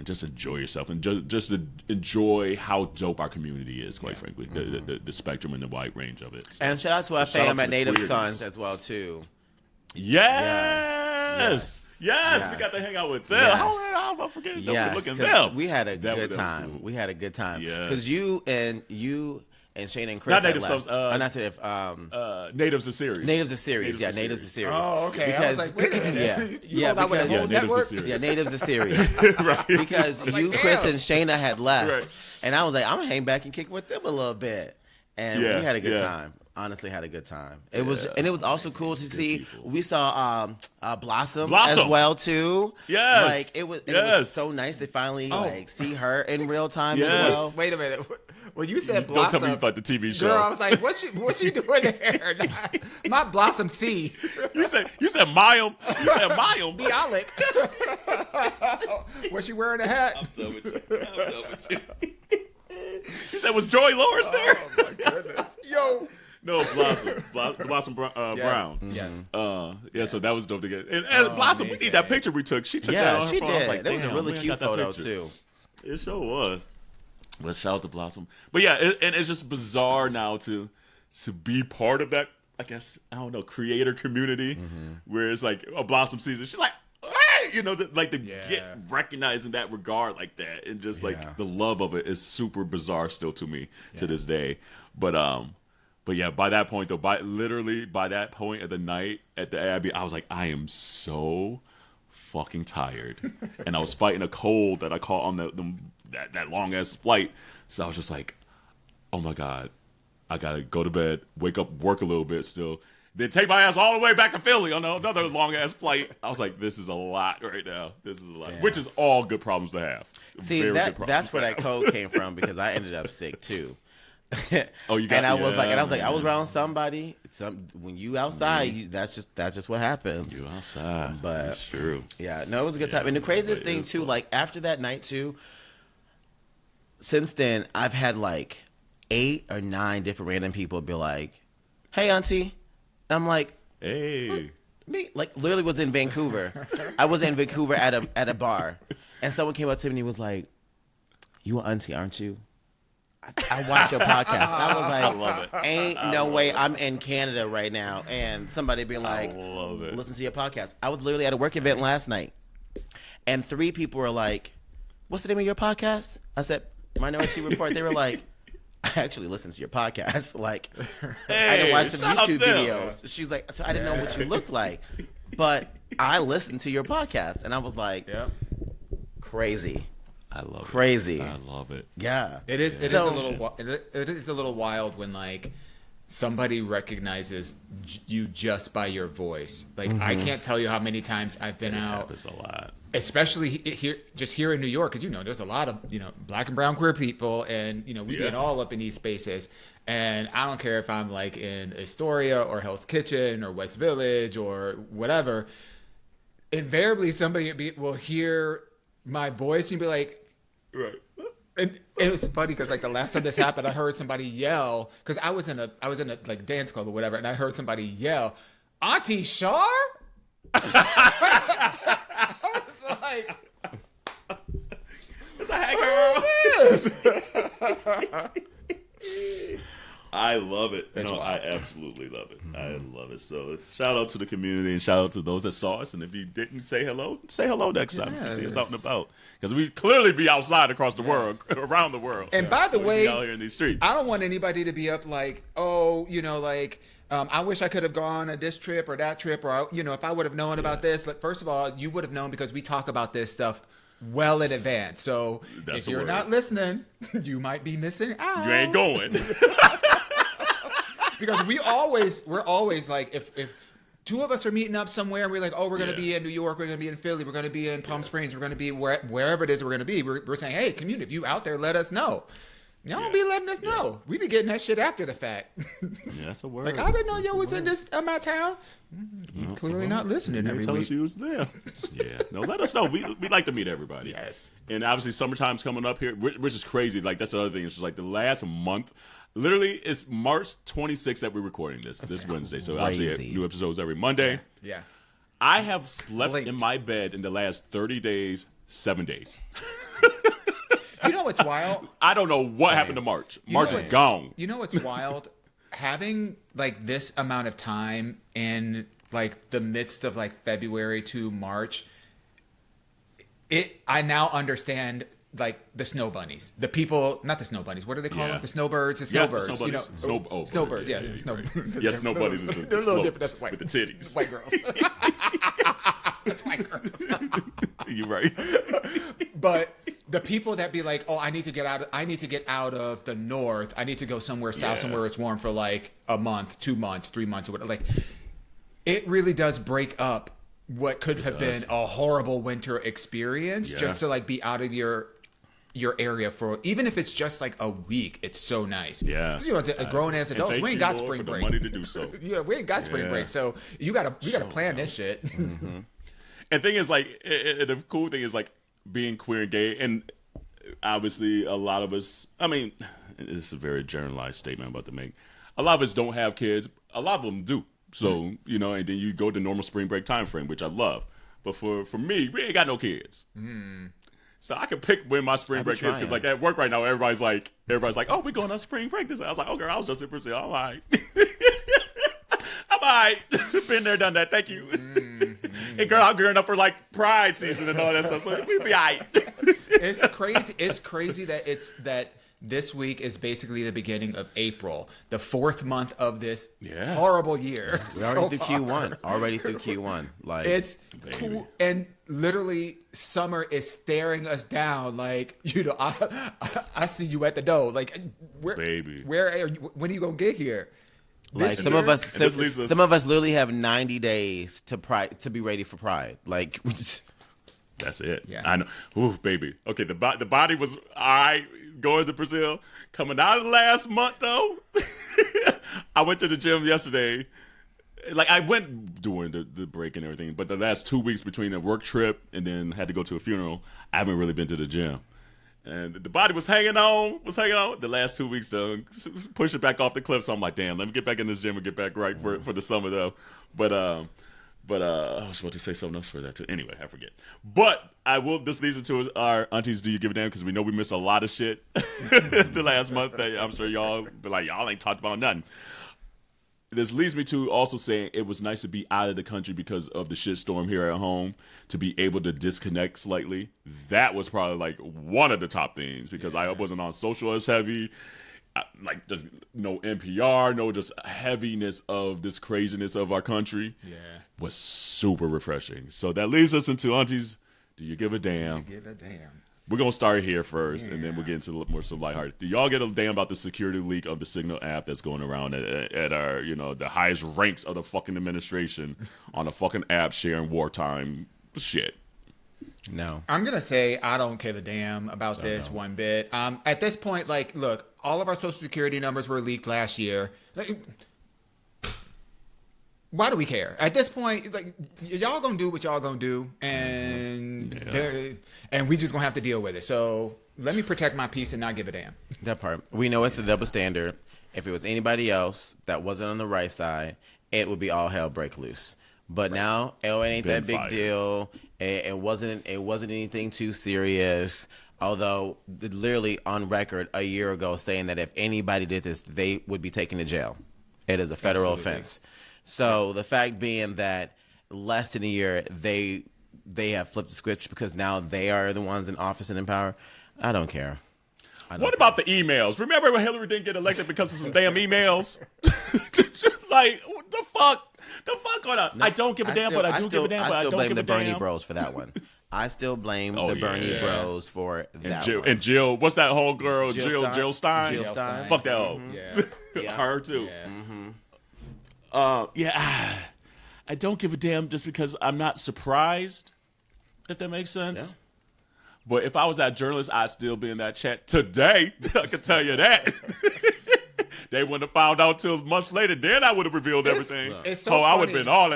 just enjoy yourself and just to enjoy how dope our community is. Quite frankly, the spectrum and the wide range of it. So, and shout out to our fam at Native Sons as well too. Yes. We got to hang out with them. How am I forgetting them? Look at them. We had a good time. Cool. We had a good time. Because you and Shayna and Chris. Not Native Sons. Natives of Series. Natives of Series. Natives of Series. Oh, okay. Because, I was like, wait a minute. Natives of Series. Natives of Series. Right. Because you, Chris, and Shayna had left. Right. And I was like, I'm going to hang back and kick with them a little bit. And we had a good time. Honestly, had a good time. It was also cool to see. People. We saw Blossom as well too. Yes, it was so nice to finally see her in real time as well. Wait a minute. When you said Blossom, don't tell me about the TV show. Girl, I was like, what's she doing there? Not Blossom C. You said Mayim. You said Mayim. Bialik. Was she wearing a hat? I'm done with you. You said, was Joy Lawrence there? Oh my goodness. Yo. No, Blossom Brown. Yes. So that was dope to get. And Blossom, amazing. We need that picture we took. She took that on her phone. Did. I was like, that was a really cute photo too. It sure was. But shout out to Blossom. But and it's just bizarre now to be part of that I guess, I don't know, creator community where it's like a blossom season. She's like, hey, you know, get recognized in that regard like that. And just like the love of it is super bizarre still to me to this day. But yeah, by that point though, by that point of the night at the Abbey, I was like, I am so fucking tired. And I was fighting a cold that I caught on that long ass flight. So I was just like, oh my God, I gotta go to bed, wake up, work a little bit still, then take my ass all the way back to Philly on another long ass flight. I was like, this is a lot right now. This is a lot, which is all good problems to have. See, that's where that code came from because I ended up sick too. Oh, you got? And I was like, I was around somebody. When you outside, that's just what happens. You outside, but that's true. Yeah, no, it was a good time. And the craziest thing too, like after that night too. Since then, I've had like 8 or 9 different random people be like, "Hey, auntie," and I'm like, "Hey." Me, like literally was in Vancouver. I was in Vancouver at a bar, and someone came up to me and he was like, "You an auntie, aren't you?" I watch your podcast. And I was like, I love it. Ain't no way I'm in Canada right now. And somebody being like, I love it. Listen to your podcast. I was literally at a work event last night. And 3 people were like, what's the name of your podcast? I said, Minority Report. They were like, I actually listened to your podcast. Like, I didn't watch some YouTube videos. She's like, so I didn't know what you looked like. But I listened to your podcast. And I was like, crazy. I love crazy. It. I love it. Yeah, it is. It is a little wild when like somebody recognizes you just by your voice. Like I can't tell you how many times I've been out. Happens a lot, especially here in New York, because there's a lot of Black and brown queer people, and we've been all up in these spaces. And I don't care if I'm like in Astoria or Hell's Kitchen or West Village or whatever. Invariably, somebody will hear my voice and be like, right. And it was funny because like the last time this happened, I heard somebody yell because I was in a like dance club or whatever, and I heard somebody yell, "Auntie Shar." I was like, "It's a hey girl." I love it. I absolutely love it. I love it. So shout out to the community and shout out to those that saw us. And if you didn't say hello next time if you see us out and about. Because we clearly be outside across the world, around the world. And by the way, out here in these streets. I don't want anybody to be up like, I wish I could have gone on this trip or that trip, or if I would have known about this. Like, first of all, you would have known because we talk about this stuff well in advance. So if you're not listening, you might be missing out. You ain't going. Because we're always like, if 2 of us are meeting up somewhere and we're like, oh, we're going to be in New York, we're going to be in Philly, we're going to be in Palm Springs, we're going to be wherever it is we're going to be. We're saying, hey, community, if you out there, let us know. Y'all don't be letting us know. We be getting that shit after the fact. Yeah, that's a word. Like, I didn't know y'all was in my town. You clearly not listening every tell week. us you was there. Yeah. No, let us know. We like to meet everybody. Yes. And obviously summertime's coming up here, which is crazy. Like, that's the other thing. It's just like the last month, literally it's March 26th that we're recording this Wednesday. So obviously new episodes every Monday. Yeah. I have slept in my bed in the last 30 days, 7 days. You know what's wild? I don't know what happened to March. March is gone. You know what's wild? Having like this amount of time in like the midst of like February to March, I now understand like the snow bunnies, the people, not the snow bunnies. What do they call them? The snowbirds. The snowbirds. Snowbirds. Yeah, snow. Yeah, snow bunnies is they're a little different. That's white with the titties. White girls. That's white girls. You're right. But the people that be like, oh, I need to get out of the north. I need to go somewhere south, somewhere it's warm for like a month, 2 months, 3 months, or whatever. Like, it really does break up what could have been a horrible winter experience just to like be out of your area for, even if it's just like a week. It's so nice. Yeah. As a grown ass adults, we ain't got spring break. Money to do so. We ain't got spring break. So we gotta plan this shit. Mm-hmm. And thing is, like, the cool thing is like being queer and gay, and obviously a lot of us, I mean, this is a very generalized statement I'm about to make. A lot of us don't have kids. A lot of them do. So, and then you go to normal spring break time frame, which I love. But for me, we ain't got no kids. So I can pick when my spring break is, because like at work right now, everybody's like, oh, we're going on spring break. I was like, oh, girl, I was just saying, all right. I'm all right. Been there, done that. Thank you. Hey, girl, I'm gearing up for like Pride season and all that stuff. So we'll be all right. It's crazy. It's crazy that this week is basically the beginning of April, the 4th month of this horrible year. We're already through Q1. Already through Q1. Like it's cool, and literally summer is staring us down. Like, you know, I see you at the door. Like, where are you? When are you gonna get here? Like some of us literally have 90 days to be ready for Pride. Like, we just. That's it. Yeah. I know. Ooh, baby. Okay, the body was all right going to Brazil. Coming out of the last month, though, I went to the gym yesterday. Like, I went during the break and everything, but the last 2 weeks between a work trip and then had to go to a funeral, I haven't really been to the gym. And the body was hanging on. The last 2 weeks, though, push it back off the cliff. So I'm like, damn, let me get back in this gym and get back right for the summer, though. But I was about to say something else for that too. Anyway, I forget. But I will. This leads into our aunties. Do you give a damn? Because we know we missed a lot of shit the last month. That I'm sure y'all be like, y'all ain't talked about nothing. This leads me to also saying it was nice to be out of the country because of the shitstorm here at home. To be able to disconnect slightly, that was probably like one of the top things because I wasn't on social as heavy. Like just no NPR, no just heaviness of this craziness of our country. Yeah, was super refreshing. So that leads us into aunties. Do you give a damn? Give a damn. We're gonna start here first, and then we'll get into more some lighthearted. Do y'all get a damn about the security leak of the Signal app that's going around at our the highest ranks of the fucking administration on a fucking app sharing wartime shit? No. I'm going to say I don't give a damn about this one bit. At this point, like, look, all of our Social Security numbers were leaked last year. Like, why do we care? At this point, like, y'all going to do what y'all going to do, and we just going to have to deal with it. So let me protect my peace and not give a damn. That part. We know it's the double standard. If it was anybody else that wasn't on the right side, it would be all hell break loose. But now, it ain't that big deal. It wasn't anything too serious. Although, literally on record a year ago saying that if anybody did this, they would be taken to jail. It is a federal offense. So the fact being that less than a year, they have flipped the switch because now they are the ones in office and in power. I don't care. What about the emails? Remember when Hillary didn't get elected because of some damn emails? Like, what the fuck? The fuck going on? No, I don't give a damn, but I do give a damn, but I don't give a damn. I still blame the Bernie bros for that one. I still blame the Bernie bros for that one. And Jill, what's that whole girl? Jill Stein? Jill Stein. Fuck that hoe. Yeah. Her too. Yeah. I don't give a damn just because I'm not surprised, if that makes sense. Yeah. But if I was that journalist, I'd still be in that chat today. I can tell you that. They wouldn't have found out till months later. Then I would have revealed everything. It's so funny. I would have been all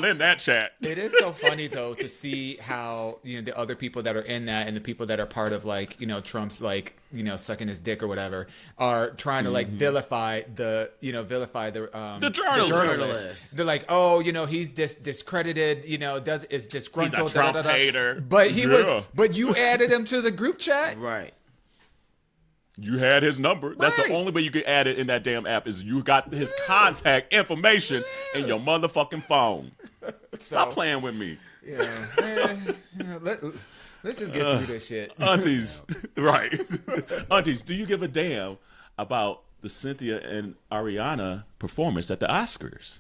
in that chat. It is so funny though to see how the other people that are in that and the people that are part of like Trump's like sucking his dick or whatever are trying to like vilify the journalists. They're like, oh, he's discredited. Is disgruntled. He's a Trump hater. But But you added him to the group chat, right? You had his number. Right. That's the only way you could add it in that damn app is you got his contact information in your motherfucking phone. Stop playing with me. Let's just get through this shit. Aunties, right. Aunties, do you give a damn about the Cynthia and Ariana performance at the Oscars?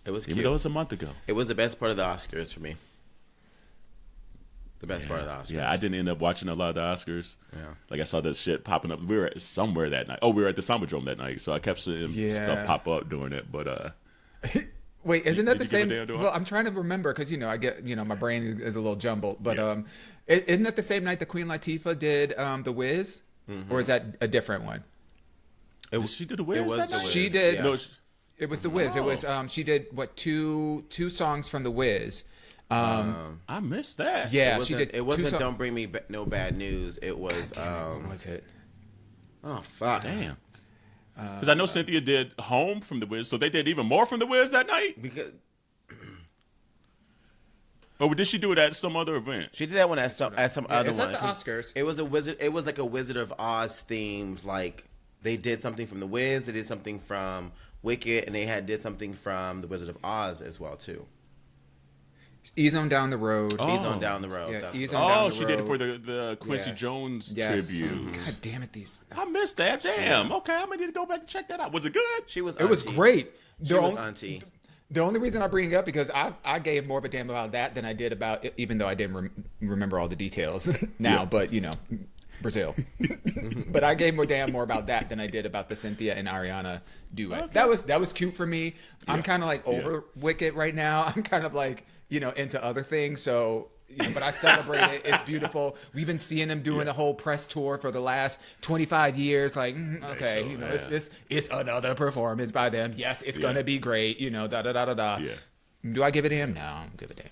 It was cute. Even though it was a month ago. It was the best part of the Oscars for me. The best part of the Oscars. Yeah, I didn't end up watching a lot of the Oscars. Yeah. Like, I saw that shit popping up. We were somewhere that night. Oh, we were at the Sambadrome that night, so I kept seeing stuff pop up during it. But, wait, isn't that the same? Well, I'm trying to remember because, I get, my brain is a little jumbled. But isn't that the same night that Queen Latifah did The Wiz? Mm-hmm. Or is that a different one? Did she do The Wiz? It was that The night? Wiz. She did. Yeah. No, it was The Wiz. It was, she did, two songs from The Wiz. I missed that. Yeah, she did. It wasn't "Don't Bring Me No Bad News." It was. What was it? Oh fuck! Damn. Because I know Cynthia did "Home" from The Wiz, so they did even more from The Wiz that night. Because. Or did she do it at some other event? She did that one at some other one. It's at the Oscars. It was It was like a Wizard of Oz themed. Like they did something from The Wiz. They did something from Wicked, and they did something from The Wizard of Oz as well too. Ease on Down the Road. Ease on Down the Road. Yeah, That's Down the she did it Road. for the Quincy Yeah. Jones Yes. tribute. God damn it, these. I missed that. Damn. Okay, I'm gonna need to go back and check that out. Was it good? She was. It was auntie. great. She was auntie. The only reason I bring it up because I gave more of a damn about that than I did about it, even though I didn't remember all the details now. Yeah. But Brazil. But I gave more about that than I did about the Cynthia and Ariana duet. Okay. That was cute for me. I'm kind of like over Wicked right now. I'm kind of like into other things. So. But I celebrate it. It's beautiful. We've been seeing them doing the whole press tour for the last 25 years. Like, okay, it's another performance by them. Yes, it's gonna be great. Da da da da da. Yeah. Do I give a damn? No, I don't give a damn.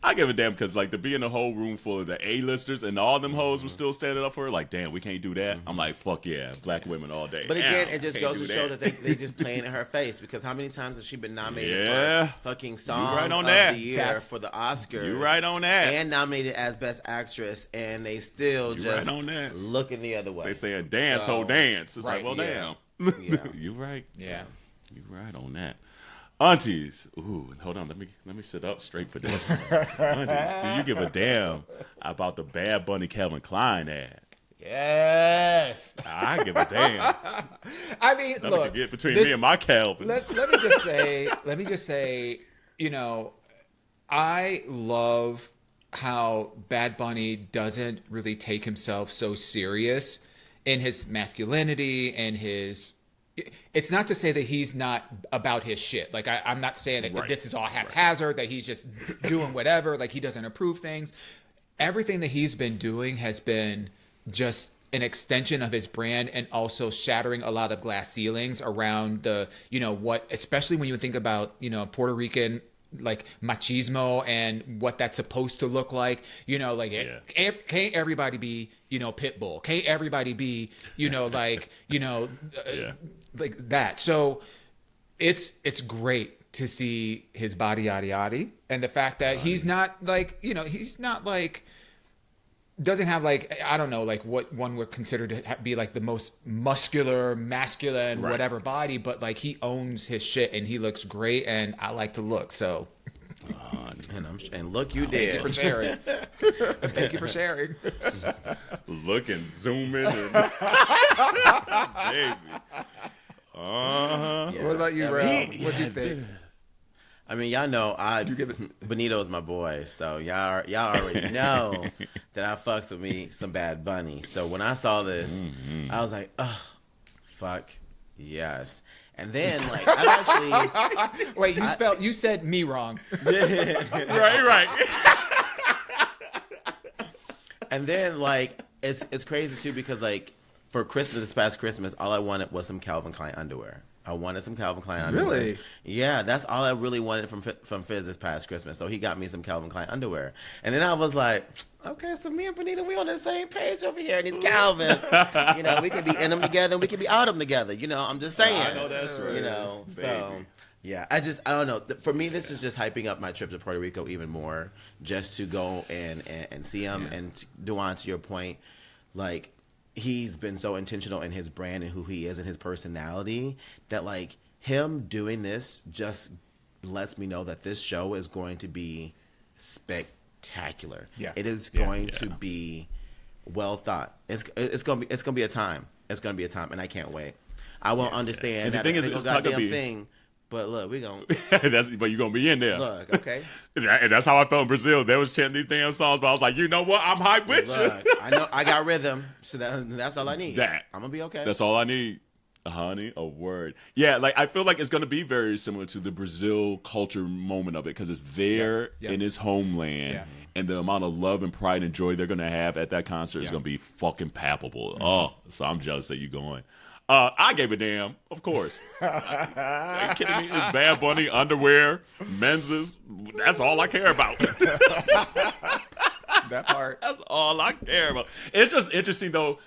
I give a damn because like to be in a whole room full of the A-listers and all them hoes were still standing up for her. Like, damn, we can't do that. I'm like, fuck yeah, black women all day. But again, Damn, it just can't goes do to show that they just playing in her face because how many times has she been nominated for fucking song right on of that. the year That's- for the Oscars? You right on that. And nominated as Best Actress, and they still You just right on that. looking the other way. They saying dance, So, whole dance. It's right, like, well, yeah. damn. Yeah. You right. Yeah. You right on that. Aunties, ooh, hold on, let me sit up straight for this one. Aunties, do you give a damn about the Bad Bunny Calvin Klein ad? Yes. I give a damn. I mean, Nothing look. can get between me and my Calvins. Let me just say, I love how Bad Bunny doesn't really take himself so serious in his masculinity and his. It's not to say that he's not about his shit. Like I'm not saying that this is all haphazard, that he's just doing whatever, like he doesn't approve things. Everything that he's been doing has been just an extension of his brand and also shattering a lot of glass ceilings around the, especially when you think about, Puerto Rican like machismo and what that's supposed to look like, can't everybody be, Pitbull? Can't everybody be, like that? So it's great to see his body yaddy yaddy and the fact that he's not like, doesn't have like, I don't know, like what one would consider to be like the most muscular, masculine, whatever body, but like he owns his shit and he looks great and I like to look. So, and look, you thank did. you for sharing. Thank you for sharing. Looking, zooming, and baby. Yeah. What about you, Ralph? What'd you think? I mean, y'all know Benito is my boy, so y'all already know that I fucks with me some Bad Bunny. So when I saw this, I was like, oh, fuck, yes. And then like I actually Wait, you said me wrong. Right. And then like it's crazy too because like for Christmas this past Christmas, all I wanted was some Calvin Klein underwear. I wanted some Calvin Klein underwear. Really? Yeah, that's all I really wanted from Fizz this past Christmas. So he got me some Calvin Klein underwear. And then I was like, okay, so me and Benita, we on the same page over here. And these Calvins, we can be in them together and we can be out of them together. I'm just saying. I know that's right. So, yeah, I don't know. For me, this is just hyping up my trip to Puerto Rico even more just to go and see him. Yeah. And Duan, to your point, like, he's been so intentional in his brand and who he is and his personality that like him doing this just lets me know that this show is going to be spectacular. Yeah. It is going to be well thought. It's gonna be a time. It's gonna be a time, and I can't wait. I won't understand that a single goddamn thing. But look, we gonna. But you're gonna be in there. Look, okay. And that's how I felt in Brazil. They was chanting these damn songs, but I was like, you know what? I'm hyped with you. I know I got rhythm, so that's all I need. I'm gonna be okay. That's all I need, honey. A word. Yeah, like I feel like it's gonna be very similar to the Brazil culture moment of it because it's there in his homeland, and the amount of love and pride and joy they're gonna have at that concert is gonna be fucking palpable. Oh, so I'm jealous that you're going. I gave a damn, of course. Are you kidding me? It's Bad Bunny, underwear, menses. That's all I care about. That part. That's all I care about. It's just interesting, though.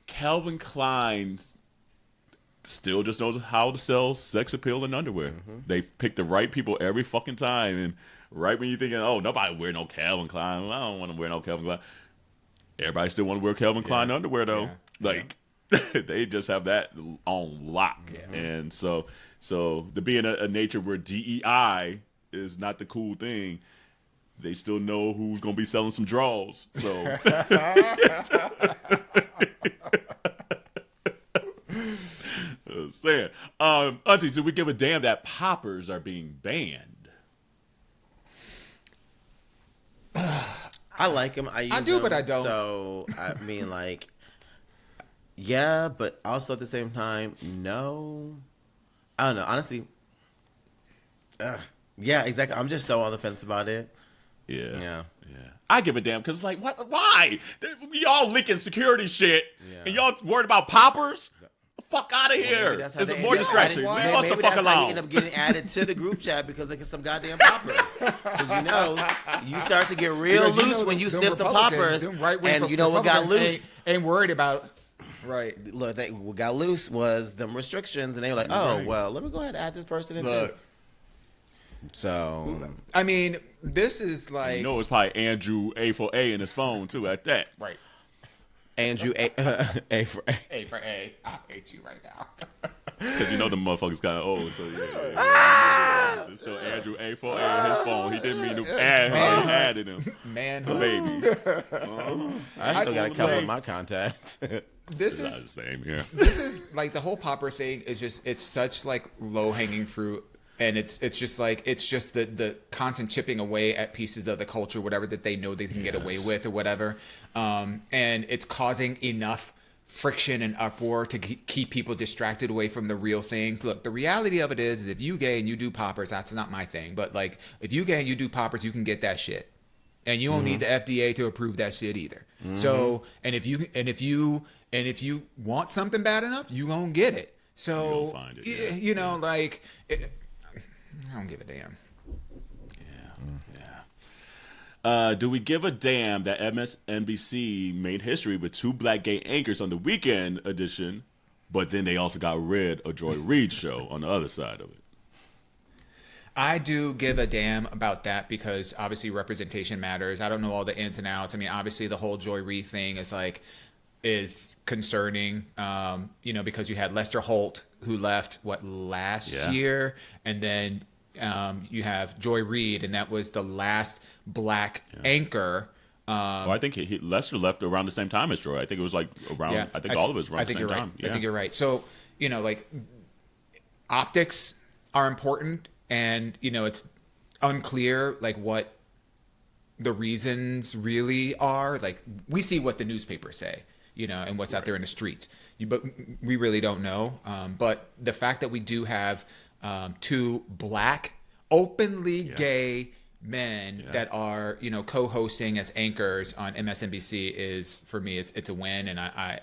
Calvin Klein still just knows how to sell sex appeal in underwear. They pick the right people every fucking time. And right when you're thinking, oh, nobody wear no Calvin Klein. I don't want to wear no Calvin Klein. Everybody still want to wear Calvin Klein underwear, though. they just have that on lock. Yeah. And so to be in a nature where DEI is not the cool thing, they still know who's going to be selling some draws. So saying, Auntie, do we give a damn that poppers are being banned? I like them. I do, them, but I don't. So I mean, like, yeah, but also at the same time, no. I don't know. Honestly, yeah, exactly. I'm just so on the fence about it. Yeah. I give a damn because, like, what? Why? Y'all leaking security shit, and y'all worried about poppers? The fuck out of here! This is more distraction. Leave us the fuck alone. You end up getting added to the group chat because of some goddamn poppers. Because you start to get real loose when you sniff some poppers, and you know what got loose? Ain't worried about. Right. Look, what got loose was them restrictions, and they were like, "Oh, well, let me go ahead and add this person in too." So, I mean, this is like it's probably Andrew A4A in his phone too. At that, right. Andrew A for A. A for A. I hate you right now. Because the motherfucker's kind of old, so yeah. It's still Andrew A4A in his phone. He didn't mean to add him. He added him. Man, baby. I still got a couple of my contacts. This is the same here. This is like the whole popper thing is just it's such like low hanging fruit. And it's just the constant chipping away at pieces of the culture, whatever that they know they can get away with or whatever. And it's causing enough friction and uproar to keep people distracted away from the real things. Look, the reality of it is if you gay and you do poppers, that's not my thing. But like if you gay and you do poppers, you can get that shit. And you don't need the FDA to approve that shit either. So and if you want something bad enough, you gonna get it. So find it, like I don't give a damn. Yeah. Do we give a damn that MSNBC made history with 2 black gay anchors on the weekend edition, but then they also got rid of Joy Reid's show on the other side of it? I do give a damn about that because obviously representation matters. I don't know all the ins and outs. I mean, obviously the whole Joy Reid thing is concerning, because you had Lester Holt who left last year, and then you have Joy Reid, and that was the last black anchor. I think Lester left around the same time as Joy. I think it was like around. Yeah, I think all of us around the same time. I think you're right. So optics are important, and it's unclear like what the reasons really are. Like we see what the newspapers say. And what's out there in the streets. But we really don't know. But the fact that we do have 2 black, openly gay men that are, co-hosting as anchors on MSNBC is, for me, it's a win. And I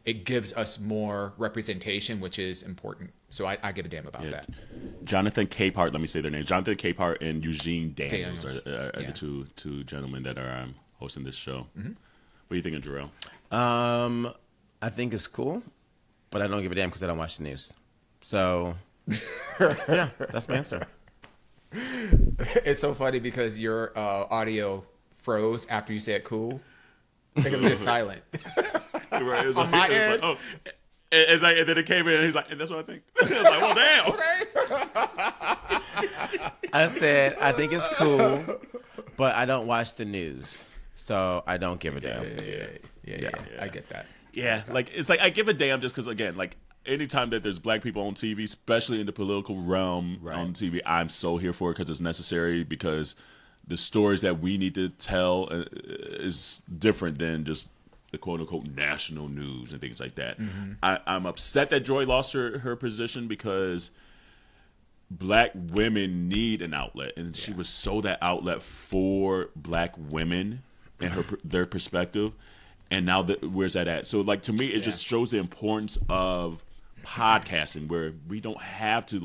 it gives us more representation, which is important. So I give a damn about that. Jonathan Capehart, let me say their names. Jonathan Capehart and Eugene Daniels are the two gentlemen that are hosting this show. Mm-hmm. What do you think of Jarrell? I think it's cool, but I don't give a damn because I don't watch the news. So, yeah, that's my answer. It's so funny because your audio froze after you said cool. I think it was just silent. Right, it was on my end. Like, it's like, and then it came in and he's like, and that's what I think. I was like, well, damn. I said, I think it's cool, but I don't watch the news. So I don't give a damn. Yeah. I get that. Yeah, like it's like I give a damn just because again, like anytime that there's black people on TV, especially in the political realm on TV, I'm so here for it because it's necessary. Because the stories that we need to tell is different than just the quote unquote national news and things like that. Mm-hmm. I'm upset that Joy lost her position because black women need an outlet, and she was so that outlet for black women and their perspective. And now where's that at? So like to me, it just shows the importance of podcasting, where we don't have to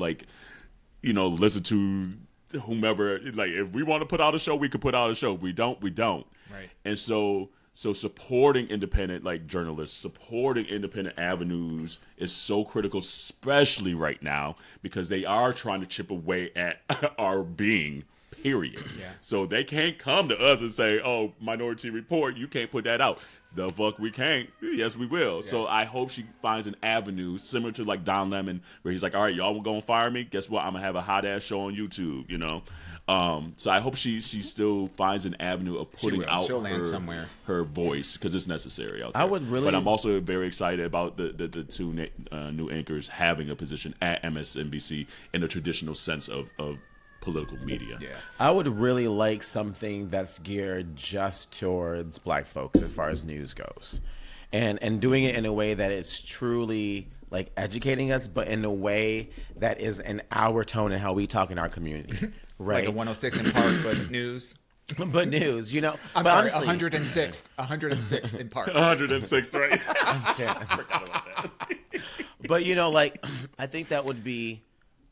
listen to whomever. Like if we want to put out a show, we could put out a show. If we don't, we don't. Right. And so supporting independent journalists, supporting independent avenues is so critical, especially right now, because they are trying to chip away at our being. Period. Yeah. So they can't come to us and say, "Oh, Minority Report, you can't put that out." the fuck we can't. Yes, we will. Yeah. So I hope she finds an avenue similar to like Don Lemon, where he's like, all right, y'all were gonna fire me. Guess what? I'm gonna have a hot ass show on YouTube. You know. So I hope she still finds an avenue of putting out her voice, because it's necessary out there. I would really, but I'm also very excited about the two new anchors having a position at MSNBC in the traditional sense of political media. Yeah, I would really like something that's geared just towards Black folks as far as news goes, and doing it in a way that is truly like educating us, but in a way that is in our tone and how we talk in our community. Right. Like a 106 in Park, but news. But news, you know. I'm sorry, 106th in Park. 106th, right? I forgot about that. But, you know, like, I think that would be,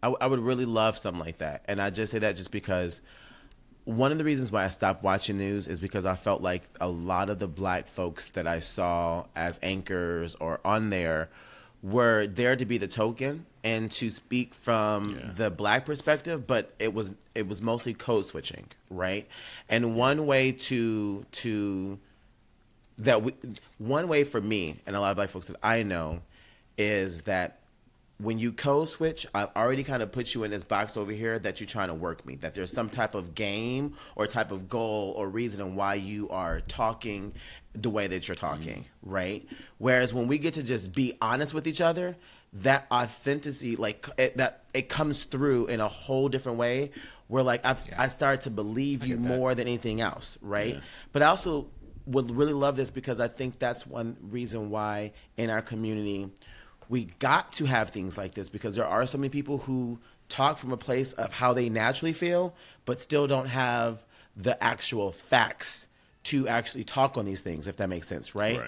I would really love something like that. And I just say that just because one of the reasons why I stopped watching news is because I felt like a lot of the Black folks that I saw as anchors or on there were there to be the token and to speak from the Black perspective, but it was mostly code switching, right? And one way one way for me and a lot of Black folks that I know is that when you code switch, I've already kind of put you in this box over here that you're trying to work me, that there's some type of game or type of goal or reason why you are talking the way that you're talking, right? Whereas when we get to just be honest with each other, that authenticity, like it comes through in a whole different way where like I start to believe you more than anything else, right? Yeah. But I also would really love this because I think that's one reason why in our community we got to have things like this, because there are so many people who talk from a place of how they naturally feel, but still don't have the actual facts to actually talk on these things, if that makes sense, right?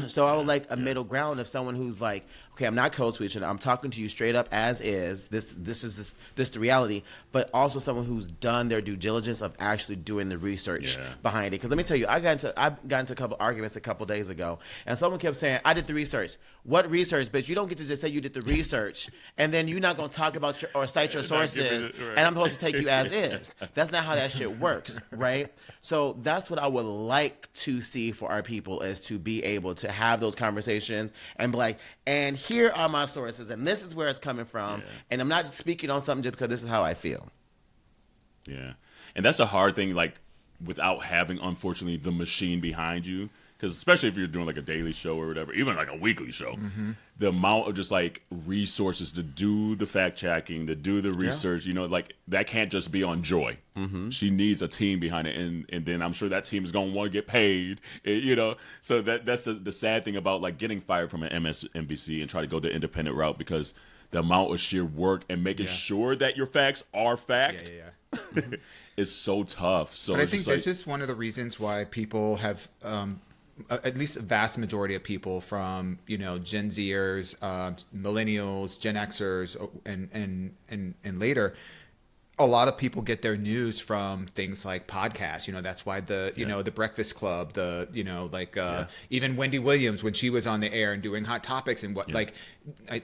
So I would like a middle ground of someone who's like, okay, I'm not code switching, I'm talking to you straight up as is. This is the reality, but also someone who's done their due diligence of actually doing the research behind it. Because let me tell you, I got into a couple arguments a couple days ago, and someone kept saying, I did the research. What research, bitch? You don't get to just say you did the research, and then you're not going to talk about or cite your sources, and I'm supposed to take you as is. That's not how that shit works, right? So that's what I would like to see for our people, is to be able to have those conversations and be like, and here are my sources, and this is where it's coming from, and I'm not just speaking on something just because this is how I feel. Yeah, and that's a hard thing, like, without having, unfortunately, the machine behind you. Because especially if you're doing like a daily show or whatever, even like a weekly show, the amount of just like resources to do the fact checking, to do the research, you know, like that can't just be on Joy. She needs a team behind it, and then I'm sure that team is going to want to get paid, you know. So that's the sad thing about like getting fired from an MSNBC and try to go the independent route, because the amount of sheer work and making sure that your facts are fact is so tough. So but I think this is one of the reasons why people have. At least a vast majority of people from, you know, Gen Zers, millennials, Gen Xers, and later, a lot of people get their news from things like podcasts. You know, that's why you know, the Breakfast Club, even Wendy Williams, when she was on the air and doing Hot Topics and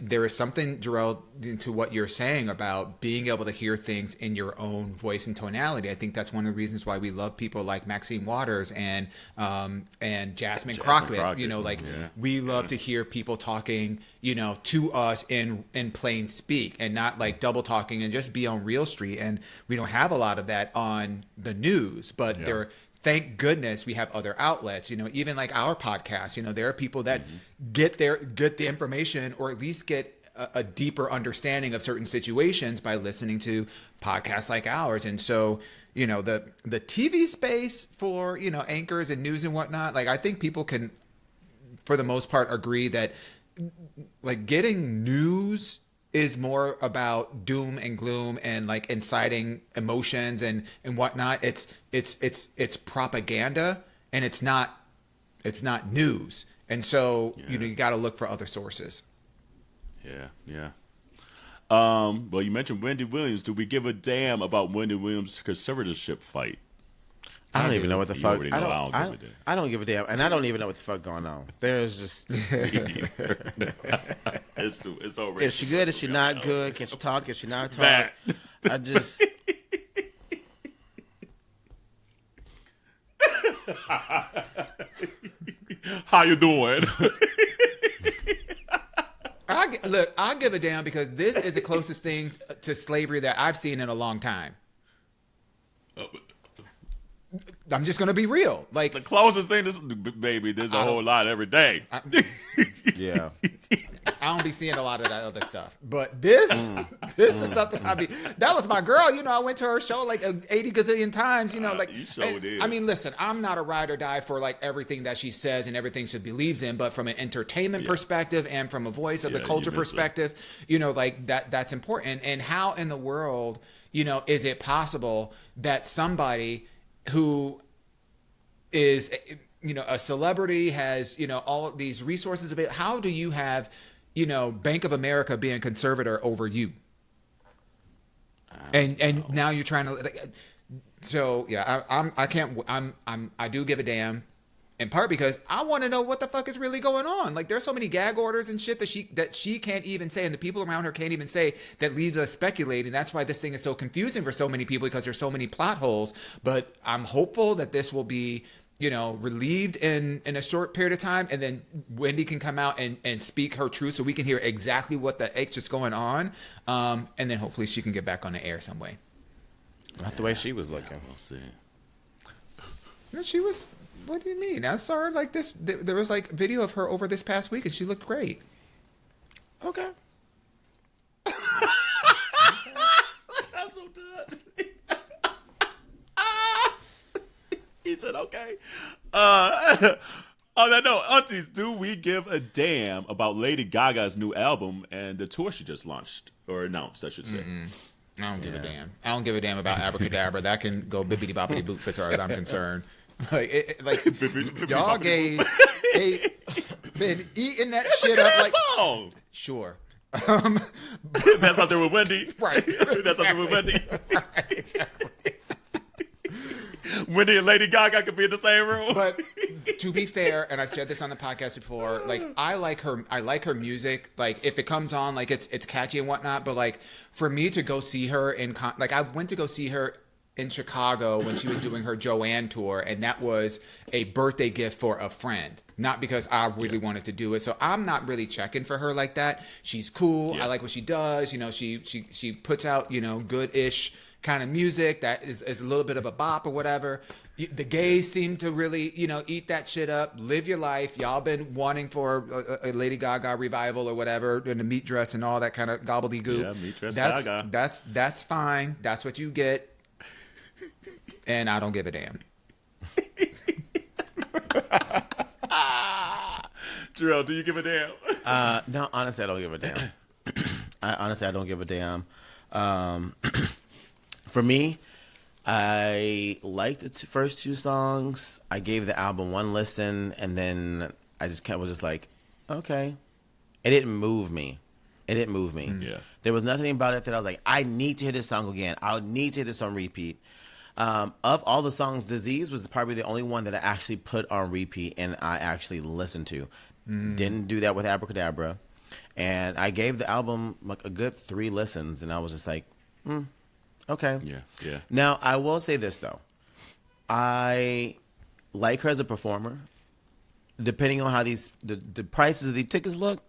there is something, Jarrell, into what you're saying about being able to hear things in your own voice and tonality. I think that's one of the reasons why we love people like Maxine Waters and Jasmine Crockett. You know, we love to hear people talking, you know, to us in plain speak, and not like double talking and just be on Real Street. And we don't have a lot of that on the news, but thank goodness we have other outlets, you know, even like our podcast. You know, there are people that get the information, or at least get a deeper understanding of certain situations by listening to podcasts like ours. And so, you know, the TV space for, you know, anchors and news and whatnot, like I think people can, for the most part, agree that like getting news is more about doom and gloom and like inciting emotions and whatnot. It's propaganda, and it's not news. And so you know, you got to look for other sources. Well, you mentioned Wendy Williams. Do we give a damn about Wendy Williams' conservatorship fight? I don't even know what the fuck. I don't give a damn, and I don't even know what the fuck going on. There's just. It's over. Is she good? Is she not good? Can she talk? Is she not talk? I just. How you doing? Look, I'll give a damn because this is the closest thing to slavery that I've seen in a long time. I'm just gonna be real. Like the closest thing to baby, there's a whole lot every day. Yeah. I don't be seeing a lot of that other stuff, but this is something that was my girl. You know, I went to her show like 80 gazillion times. You know, like you showed it. I mean, listen, I'm not a ride or die for like everything that she says and everything she believes in, but from an entertainment perspective and from a voice of the culture perspective, you know, like that's important. And how in the world, you know, is it possible that somebody who is, you know, a celebrity has, you know, all of these resources available? How do you have, you know, Bank of America being conservator over you? And now you're trying to, so yeah, I do give a damn, in part because I want to know what the fuck is really going on. Like there's so many gag orders and shit that she can't even say, and the people around her can't even say, that leaves us speculating. That's why this thing is so confusing for so many people, because there's so many plot holes. But I'm hopeful that this will be, you know, relieved in a short period of time, and then Wendy can come out and speak her truth so we can hear exactly what the H is going on. And then hopefully she can get back on the air some way. Not the way she was looking. We'll see. No, she was, what do you mean? I saw her like this. There was like video of her over this past week and she looked great. Okay. I'm so done. He said, okay. On that note, aunties, do we give a damn about Lady Gaga's new album and the tour she just launched, or announced, I should say? I don't give a damn. I don't give a damn about Abracadabra. That can go bibbity boppity boop as far as I'm concerned. Like y'all gays been eating that shit up like song. Sure. That's up there with Wendy. Right. That's up there with Wendy. Right, exactly. Wendy and Lady Gaga could be in the same room. But to be fair, and I've said this on the podcast before, like I like her music. Like if it comes on, like it's catchy and whatnot. But like for me to go see her like I went to go see her in Chicago when she was doing her Joanne tour, and that was a birthday gift for a friend, not because I really wanted to do it. So I'm not really checking for her like that. She's cool. I like what she does. You know, she puts out, you know, good-ish kind of music that is a little bit of a bop or whatever. The gays seem to really, you know, eat that shit up. Live your life. Y'all been wanting for a Lady Gaga revival or whatever, in the meat dress and all that kind of gobbledygook. Yeah, meat dress Gaga. That's fine. That's what you get. And I don't give a damn. Jarrell, do you give a damn? No, honestly, I don't give a damn. I don't give a damn. For me, I liked the first two songs. I gave the album one listen, and then I just was just like, okay. It didn't move me. Yeah. There was nothing about it that I was like, I need to hear this song again. I need to hear this on repeat. Of all the songs, Disease was probably the only one that I actually put on repeat and I actually listened to. Didn't do that with Abracadabra. And I gave the album like a good 3 listens, and I was just like, okay. Yeah. Now, I will say this, though. I like her as a performer. Depending on how the prices of the tickets look,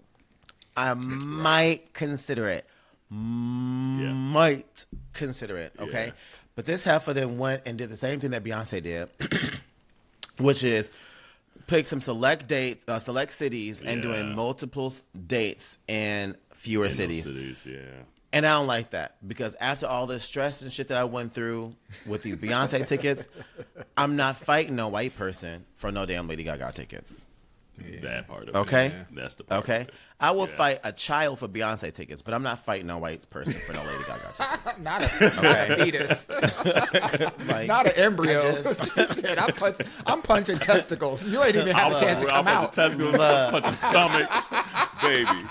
I might consider it. Might consider it, okay? Yeah. But this half of them went and did the same thing that Beyonce did, which is pick some select cities and doing multiple dates in fewer cities. And I don't like that, because after all this stress and shit that I went through with these Beyonce tickets, I'm not fighting no white person for no damn Lady Gaga tickets. That part of it. Okay? That's the part of it. I will fight a child for Beyonce tickets, but I'm not fighting no white person for no Lady Gaga tickets. Not a fetus. Like, not an embryo. Shit, I'm punching testicles. You ain't even had a chance to come out. Testicles, punching stomachs. Baby.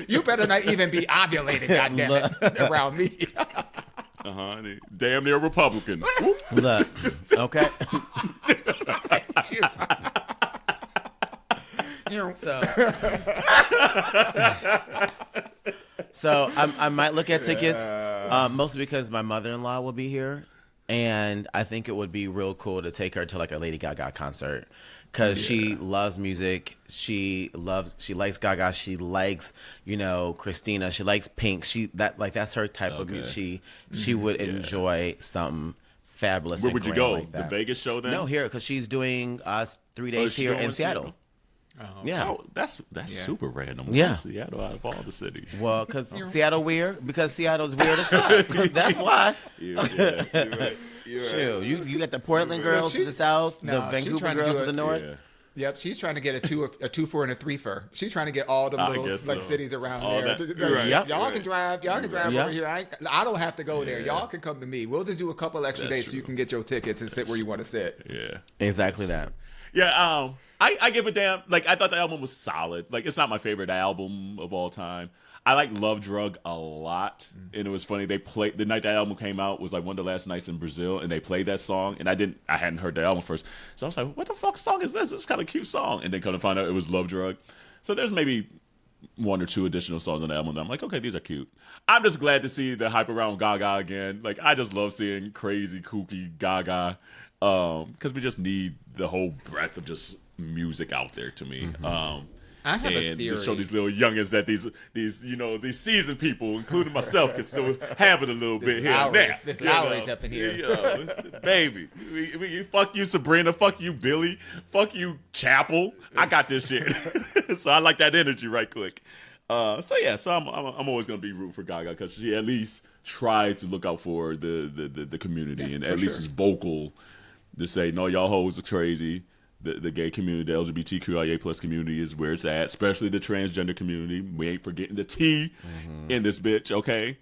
You better not even be ovulated, goddammit, around me. Damn near Republican. Look, okay. So I might look at tickets, mostly because my mother-in-law will be here, and I think it would be real cool to take her to like a Lady Gaga concert, because she loves music. She likes Gaga. She likes, Christina. She likes Pink. That's her type of music. She would enjoy something fabulous. Where and would you grand go? like The that. Vegas show then? No, here, because she's doing 3 days here in Seattle. Oh, Yeah. Oh, that's super random. Yeah. Seattle out of all the cities. Well, because Seattle weird. Because Seattle's weird as fuck. That's why. Yeah, you're right. Chill. You got the Portland girls to the south, the Vancouver girls to the north. Yeah. Yep, she's trying to get a 2-for and a 3-for. She's trying to get all the little cities around All there. that- Like, right, y'all right. can drive. Y'all can drive Yeah. over here. I don't have to go there. Y'all can come to me. We'll just do a couple extra That's days so you true. can get your tickets and sit where you want to sit. Yeah. Exactly that. Yeah, I give a damn. Like, I thought the album was solid. Like, it's not my favorite album of all time. I like Love Drug a lot, and it was funny. They played the night that album came out was like one of the last nights in Brazil, and they played that song, and I hadn't heard the album first, so I was like, "What the fuck song is this? It's kind of cute song." And then come to find out it was Love Drug. So there's maybe 1 or 2 additional songs on the album that I'm like, okay, these are cute. I'm just glad to see the hype around Gaga again. Like, I just love seeing crazy, kooky Gaga, because we just need the whole breadth of just music out there to me. I have a And theory. to show these little youngins that these seasoned people, including myself, can still have it a little bit here and there. This Lowry's up in here. Baby. Fuck you, Sabrina. Fuck you, Billy. Fuck you, Chapel. I got this shit. So I like that energy right quick. So I'm always gonna be rooting for Gaga because she at least tries to look out for the community and at least is vocal to say, no, y'all hoes are crazy. The gay community, the LGBTQIA plus community is where it's at, especially the transgender community. We ain't forgetting the T in this bitch, okay?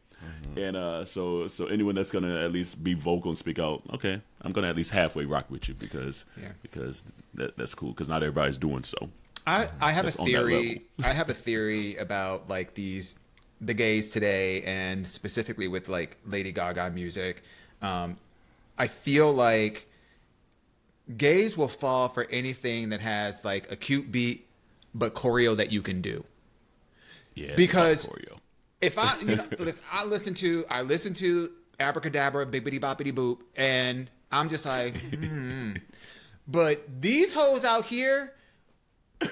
And so anyone that's gonna at least be vocal and speak out, okay, I'm gonna at least halfway rock with you because that's cool because not everybody's doing so. I have a Just on that theory. I have a theory about like the gays today, and specifically with like Lady Gaga music. I feel like gays will fall for anything that has like a cute beat but choreo that you can do. Yeah, Because choreo. if I listen, I listen to Abracadabra, Bibbidi Boppity Boop, and I'm just like, But these hoes out here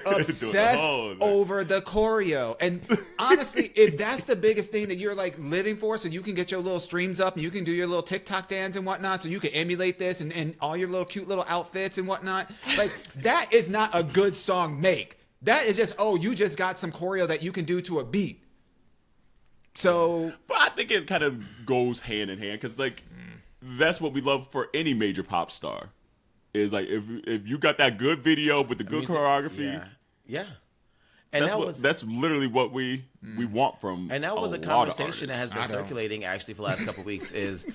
obsessed over the choreo. And honestly, if that's the biggest thing that you're like living for, so you can get your little streams up and you can do your little TikTok dance and whatnot, so you can emulate this and all your little cute little outfits and whatnot, like that is not a good song make. That is just, you just got some choreo that you can do to a beat. So, But I think it kind of goes hand in hand because like that's what we love for any major pop star. Is like if you got that good video with the good choreography, yeah. And that's literally what we want from. And that was a conversation that has been circulating actually for the last couple of weeks. Is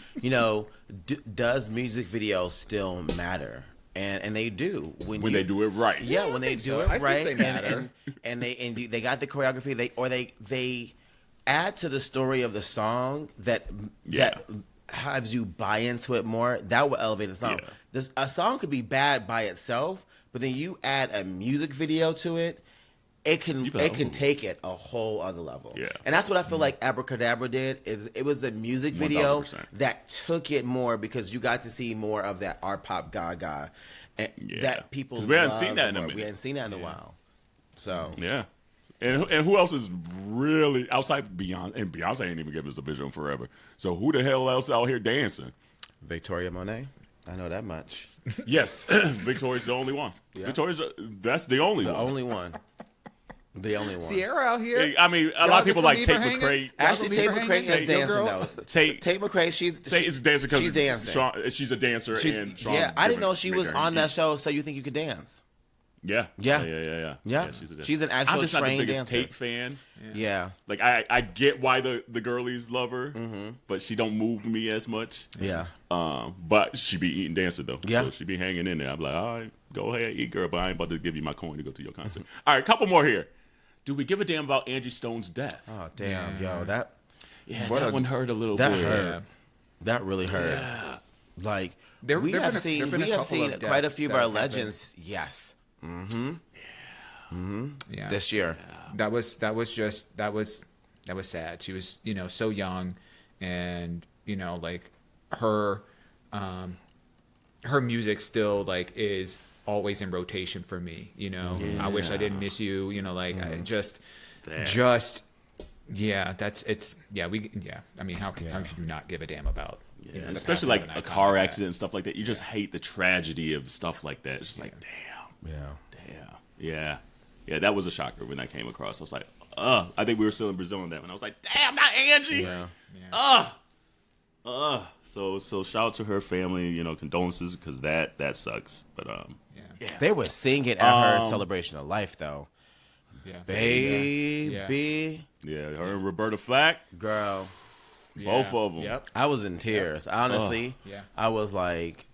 does music videos still matter? And they do when they do it right. Yeah, when they do it right, they matter. and they got the choreography. They add to the story of the song that has you buy into it more. That will elevate the song. Yeah. A song could be bad by itself, but then you add a music video to it, it can take it a whole other level. Yeah. And that's what I feel like Abracadabra did. It was the music video 1000%. that took it more because you got to see more of that art pop Gaga that people we hadn't seen that in a minute. We hadn't seen that in a while. So yeah. And who else is really outside Beyonce? And Beyonce ain't even giving us a vision forever. So who the hell else out here dancing? Victoria Monet. I know that much. Yes, Victoria's the only one. Yeah. That's the only one. The only one. The only one. Sierra out here. I mean, a lot of people like Tate McRae. Actually, Tate McRae is dancing though. Tate McRae, she's dancing because she's dancing. She's a dancer. And Sean's I didn't know she was on that show. So you think you could dance? Yeah. She's a dancer. She's an actual I'm just not the trained biggest dancer. Tate fan. Yeah. Like I get why the girlies love her, but she don't move me as much. Yeah. But she be eating dancing though. Yeah. So she be hanging in there. I'm like, all right, go ahead, eat, girl. But I ain't about to give you my coin to go to your concert. All right, couple more here. Do we give a damn about Angie Stone's death? Oh damn, yo, that one hurt a little bit. That hurt. That really hurt. Yeah. Like we have seen quite a few of our legends. Yes. Mm-hmm. Yeah. This year. That was sad. She was, so young, and like her music still like is always in rotation for me. You know, I wish I didn't miss you. You know, like I I mean, how could you not give a damn about? Yeah. You know, especially like a car accident and stuff like that. You just hate the tragedy of stuff like that. It's just like, damn. Yeah, that was a shocker when that came across. I was like, I think we were still in Brazil on that one. I was like, damn, not Angie. So shout out to her family, you know, condolences, because that sucks. But they were singing at her celebration of life though. Yeah. Baby. Yeah, her and Roberta Flack. Girl. Both of them. Yep. I was in tears. Honestly. Yeah. I was like,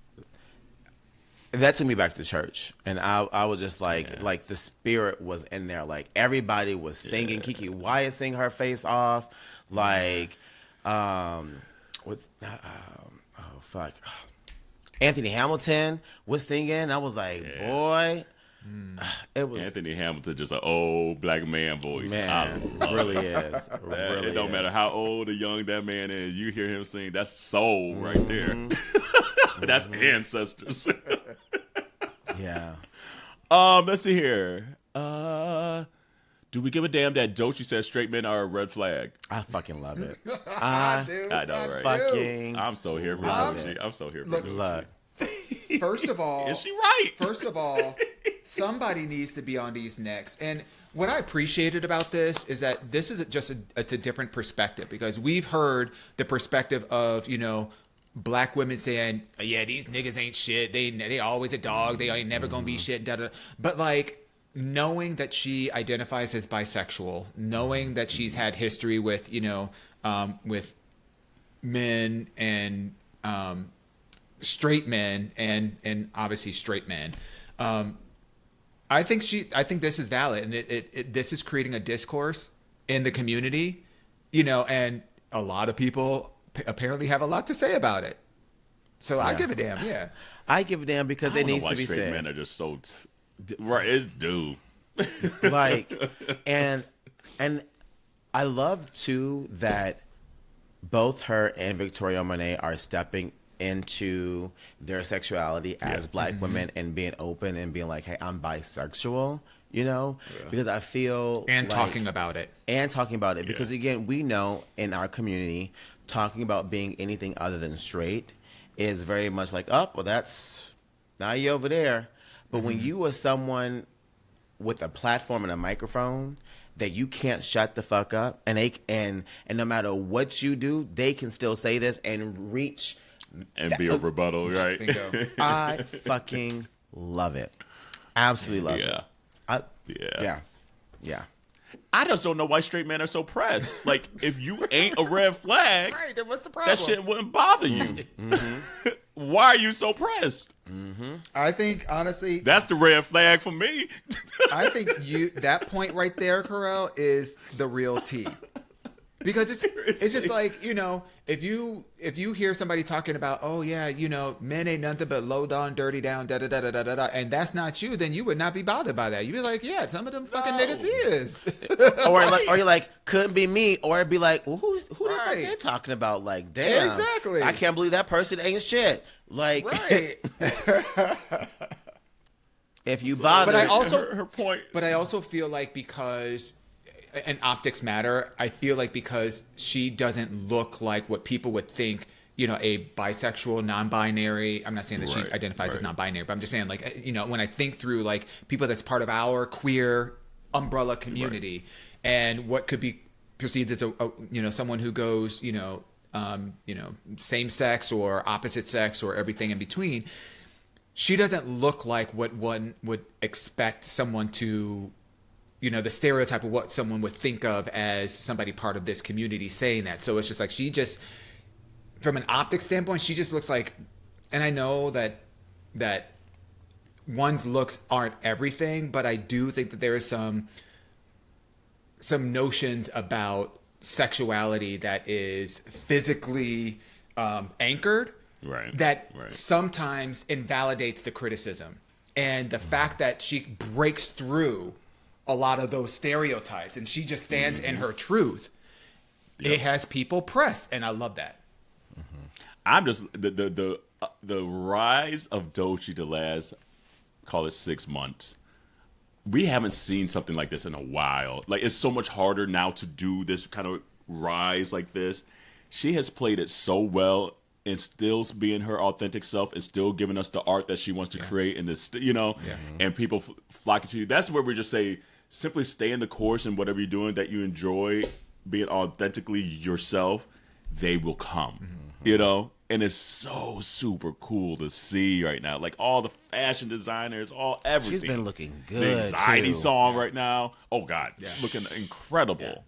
that took me back to church. And I was just like the spirit was in there. Like everybody was singing. Kiki Wyatt sang her face off. Like, Anthony Hamilton was singing. I was like, boy. It was Anthony Hamilton, just an old black man voice. Man, really is. Really it don't matter how old or young that man is. You hear him sing, that's soul right there. That's ancestors. Yeah. Let's see here. Do we give a damn that Dochi says straight men are a red flag? I fucking love it. I know, right? Fucking I'm so here for Dochi. I'm so here for Dochi. look. First of all, Is she right? First of all, somebody needs to be on these necks. And what I appreciated about this is that this is it's a different perspective, because we've heard the perspective of, you know, black women saying, yeah, these niggas ain't shit. They always a dog. They ain't never gonna be shit. Da, da. But like, knowing that she identifies as bisexual, knowing that she's had history with, you know, with men and straight men and obviously straight men. I think this is valid, and this is creating a discourse in the community, you know, and a lot of people apparently have a lot to say about it. So I give a damn. Yeah, I give a damn because it needs to be straight said. Men are just so right. It's due. Like, and I love too that both her and Victoria Monet are stepping into their sexuality as black women and being open and being like, hey, I'm bisexual, you know, because I feel and like, talking about it because again, we know in our community, talking about being anything other than straight is very much like, oh, well, that's now you over there. But when you are someone with a platform and a microphone that you can't shut the fuck up, and no matter what you do, they can still say this and reach and be a rebuttal, right? I fucking love it. Absolutely love it. Yeah. I just don't know why straight men are so pressed. Like, if you ain't a red flag, right, then what's the problem? That shit wouldn't bother you. Why are you so pressed? I think, honestly, that's the red flag for me. I think that point right there, Carell, is the real tea. Because it's just like, you know, if you hear somebody talking about, oh yeah, you know, men ain't nothing but low down, dirty down, da da da da da da, and that's not you, then you would not be bothered by that. You'd be like, yeah, some of them fucking niggas is. or you're like, couldn't be me, or it'd be like, well, who the fuck they talking about? Like, damn, exactly. I can't believe that person ain't shit. Like, right. If you bother, but I also her point. But I also feel like because. And optics matter. I feel like because she doesn't look like what people would think, you know, a bisexual, non-binary. I'm not saying that she identifies as non-binary, but I'm just saying, like, you know, when I think through like people that's part of our queer umbrella community, and what could be perceived as a you know, someone who goes, you know, same sex or opposite sex or everything in between. She doesn't look like what one would expect someone to. You know, the stereotype of what someone would think of as somebody part of this community saying that. So it's just like, she just, from an optics standpoint, she just looks like, and I know that one's looks aren't everything, but I do think that there is some notions about sexuality that is physically anchored that sometimes invalidates the criticism. And the fact that she breaks through a lot of those stereotypes and she just stands in her truth. It has people pressed, and I love that. I'm just the rise of Dochi the last call it 6 months. We haven't seen something like this in a while. Like, it's so much harder now to do this kind of rise like this. She has played it so well and still being her authentic self and still giving us the art that she wants to create in this, and people flocking to you. That's where we just say, simply stay in the course and whatever you're doing that you enjoy, being authentically yourself, they will come, And it's so super cool to see right now. Like, all the fashion designers, everything. She's been looking good. The anxiety too. song right now. Oh, God. Looking incredible.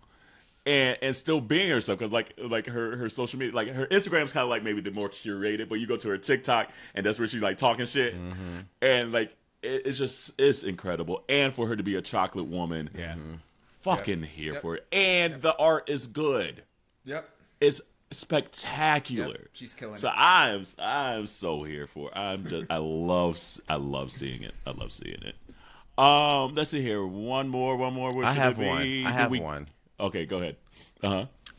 And still being herself, because like her social media, like her Instagram's kind of like maybe the more curated, but you go to her TikTok and that's where she's like talking shit, and like it's incredible. And for her to be a chocolate woman, fucking here for it. And the art is good. It's spectacular. She's killing it. So I'm so here for it. I love seeing it. I love seeing it. Let's see here. One more. Where I should have it one. be? I have one. Okay, go ahead.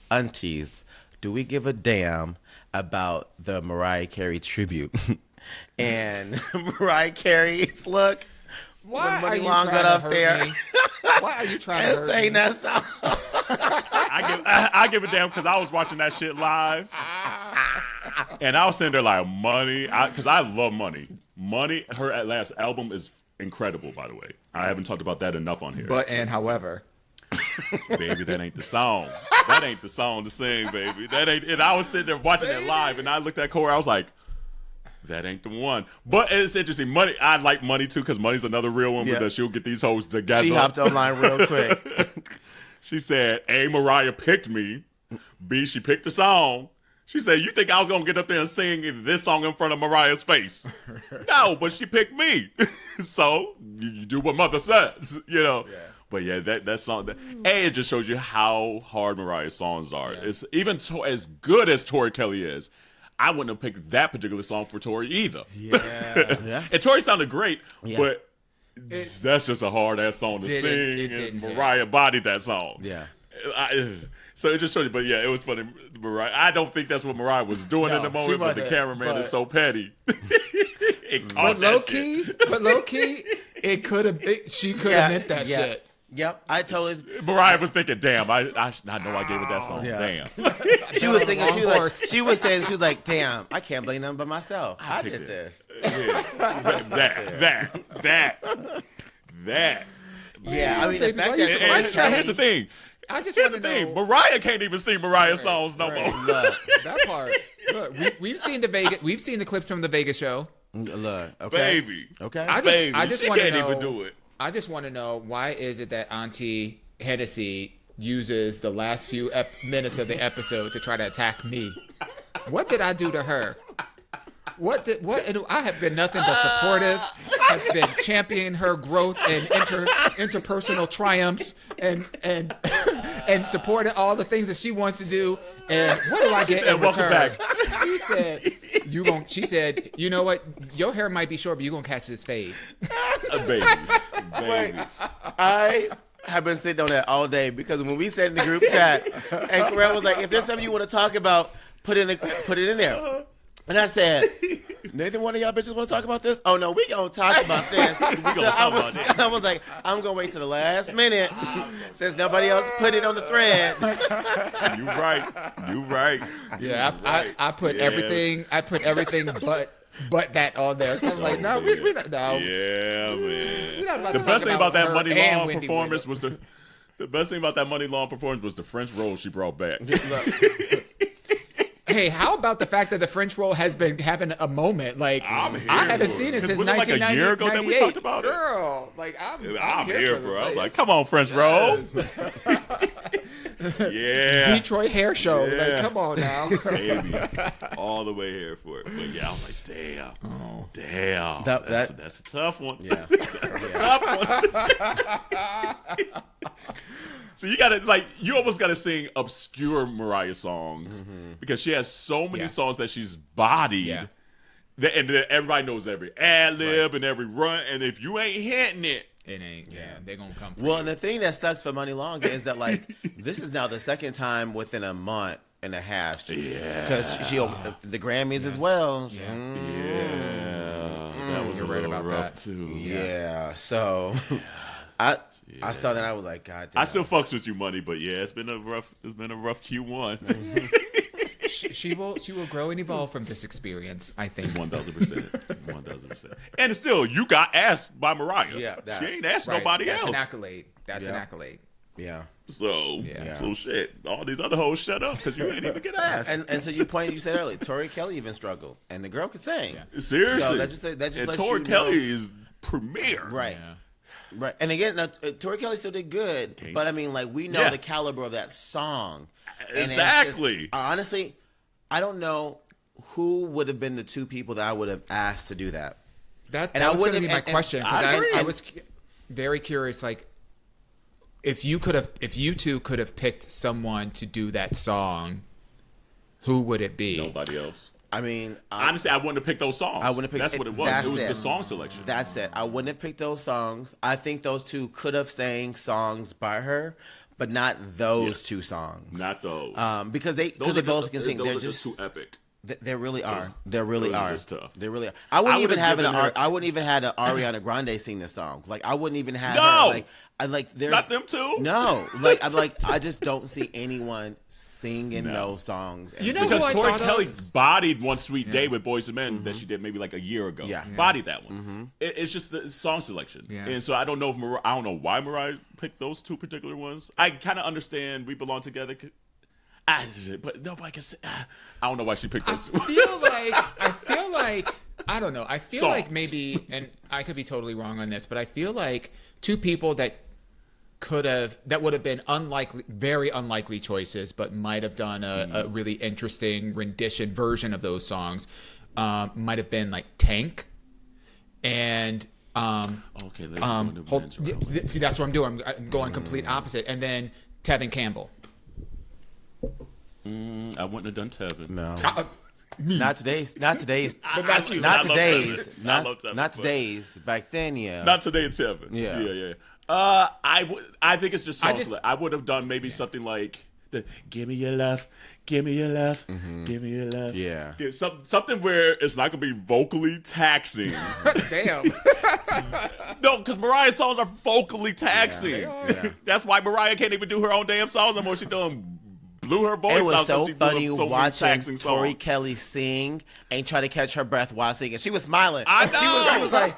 Aunteas, do we give a damn about the Mariah Carey tribute? And Mariah Carey's look. Why are you Long trying got to up hurt there. me? Why are you trying to And hurt saying me? that song. I give a damn because I was watching that shit live, and I was sitting there like, money, because I love money. Money, her last album is incredible, by the way. I haven't talked about that enough on here. However. Baby, that ain't the song. That ain't the song to sing, baby. That ain't. And I was sitting there watching it live, and I looked at Corey. I was like, that ain't the one. But it's interesting. Money, I like Money too, because Money's another real one. That she'll get these hoes together. She hopped online real quick. She said, A, Mariah picked me. B, she picked the song. She said, you think I was going to get up there and sing this song in front of Mariah's face? No, but she picked me. So you do what mother says, But yeah, that song, it just shows you how hard Mariah's songs are. Yeah. It's even as good as Tori Kelly is. I wouldn't have picked that particular song for Tori either. Yeah. And Tori sounded great, but that's just a hard ass song to sing. And Mariah bodied that song. Yeah. So it just shows you, but yeah, it was funny. Mariah, I don't think that's what Mariah was doing in the moment, but the cameraman is so petty. But low key, it could have. She could have meant that shit. Yep, I totally. Mariah was thinking, "Damn, I know I gave it that song. Damn." She was thinking, she was like, "Damn, I can't blame them but myself. I did this." That. Yeah, I mean, the fact that here's the thing. Here's the thing. Mariah can't even sing Mariah's songs no more. Look, that part. Look, we've seen the clips from the Vegas show. Look, okay, baby, okay. I just want to know. Even do it. I just want to know, why is it that Auntie Hennessy uses the last few minutes of the episode to try to attack me? What did I do to her? What? I have been nothing but supportive. I've been championing her growth and interpersonal triumphs and supporting all the things that she wants to do. And what do I get in return? Back. She said, you know what? Your hair might be short, but you're gonna catch this fade. Baby. I have been sitting on that all day, because when we said in the group chat, and Correll was like, if there's something you want to talk about, put it in there. And I said, Nathan, one of y'all bitches want to talk about this? Oh no, we gonna talk about this. I was like, I'm gonna wait till the last minute, since nobody else put it on the thread. You right. Yeah, I put everything. I put everything but that on there. So I'm like, no, we're not. No. Yeah, man. The best thing about that Money Long performance was the best thing about that Money Long performance was the French roll she brought back. Hey, how about the fact that the French roll has been having a moment? Like, I haven't seen it since 1998. Like a year ago that we talked about it? Girl, like, I'm here for it. I was like, come on, French roll. Yeah. Detroit hair show. Yeah. Like, come on now. Baby. All the way here for it. But yeah, I was like, damn. Oh. Damn. That's a tough one. Yeah. That's a tough one. So you almost gotta sing obscure Mariah songs, because she has so many songs that she's bodied, and everybody knows every ad lib and every run, and if you ain't hitting it, it ain't. Yeah, they're gonna come. For well, you. And the thing that sucks for Money Long is that, like, this is now the second time within a month and a half. Yeah, because the Grammys as well. Yeah. That was You're a right little about rough that. too. Yeah. So I saw that. I was like, God damn. I still fucks with you, Money, but yeah, it's been a rough Q1. She will grow and evolve from this experience, I think. 1,000%. And still, you got asked by Mariah. Yeah, she ain't asked Right. nobody That's else. an accolade. That's an accolade. Yeah. So shit. All these other hoes shut up because you ain't even get asked. And so you said earlier, Tori Kelly even struggled, and the girl could sing. Yeah. Seriously. So that just and lets Tori you Kelly know. is premier. Right. Yeah. Right. And again, now, Tori Kelly still did good, but I mean, like, we know the caliber of that song. And Exactly. Just, honestly, I don't know who would have been the two people that I would have asked to do that. That I was going to wouldn't be have- my question, I agree. because I was very curious, like, if you two could have picked someone to do that song, who would it be? Nobody else. I mean, Honestly, I wouldn't have picked those songs. I wouldn't have picked. That's what it was. That's It was the song selection. That's it. I wouldn't have picked those songs. I think those two could have sang songs by her, but not those two songs. Not those. Because they both can sing. Those They're are just too epic. They really are. They really Those are are. just tough. They really are. I wouldn't even would've have given her- I wouldn't even had an Ariana Grande sing this song. Like, I wouldn't even have No! her. Like there's Not them two? No. I just don't see anyone singing those songs. You know Because who I Tori thought Kelly of? bodied One Sweet Day with Boys and Men that she did maybe like a year ago. Yeah. Bodied that one. It's just the song selection. Yeah. And so I don't know if I don't know why Mariah picked those two particular ones. I kind of understand We Belong Together. But nobody can say. I don't know why she picked those two. I feel like I don't know. I feel Songs. like maybe, and I could be totally wrong on this, but I feel like two people that would have been very unlikely choices, but might have done a really interesting rendition version of those songs. Might have been like Tank and Okay, let's go into men's round. see, that's what I'm doing. I'm going complete opposite, and then Tevin Campbell. I wouldn't have done Tevin. No. Not today's. Not today's. But not you. Not I love today's. Tevin. I love Tevin, Not but- today's. Back then, yeah. Not today at 7. Yeah. Yeah. I think it's just songs. I would have done maybe something like the "Give Me Your Love, Give Me Your Love, Give Me Your Love." Yeah. Something where it's not gonna be vocally taxing. Damn. No, because Mariah's songs are vocally taxing. Yeah. That's why Mariah can't even do her own damn songs no more. She blew her voice It was out. so 'cause she funny blew so many watching taxing Tori songs. Kelly sing and try to catch her breath while singing. She was smiling. I know. She was like,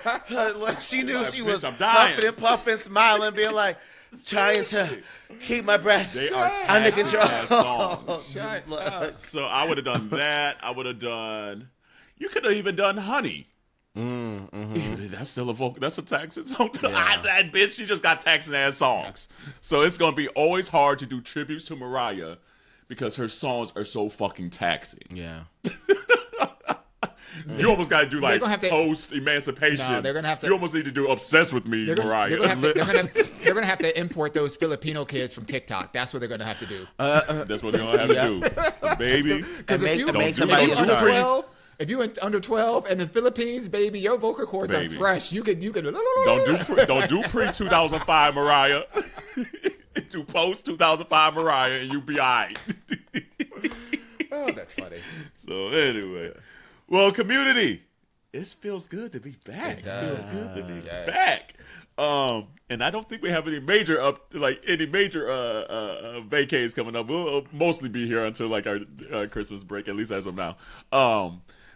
she knew Like, she bitch, was I'm dying. puffing and puffing, smiling, being like, trying to keep my breath They are under taxing control. ass songs. Shut up. So I would have done that. I would have done. You could have even done Honey. That's still a vocal. That's a taxing song. That bitch, she just got taxing ass songs. So it's gonna be always hard to do tributes to Mariah because her songs are so fucking taxing. Yeah. You almost got to do like gonna have to- post emancipation. No, they're gonna have to- You almost need to do obsessed with me, Mariah. They're gonna have to import those Filipino kids from TikTok. That's what they're gonna have to do. That's what they're gonna have to do, baby. Because if you make do somebody no a under star. jewelry. 12, if you went under 12 and the Philippines, baby, your vocal cords Baby. are fresh. You can. Don't do pre 2005 Mariah. Do post 2005 Mariah, and you be alright. Oh, that's funny. So anyway, well, community, it feels good to be back. It does. feels good to be Yes. back. And I don't think we have any major vacays coming up. We'll mostly be here until like our Christmas break, at least as of now.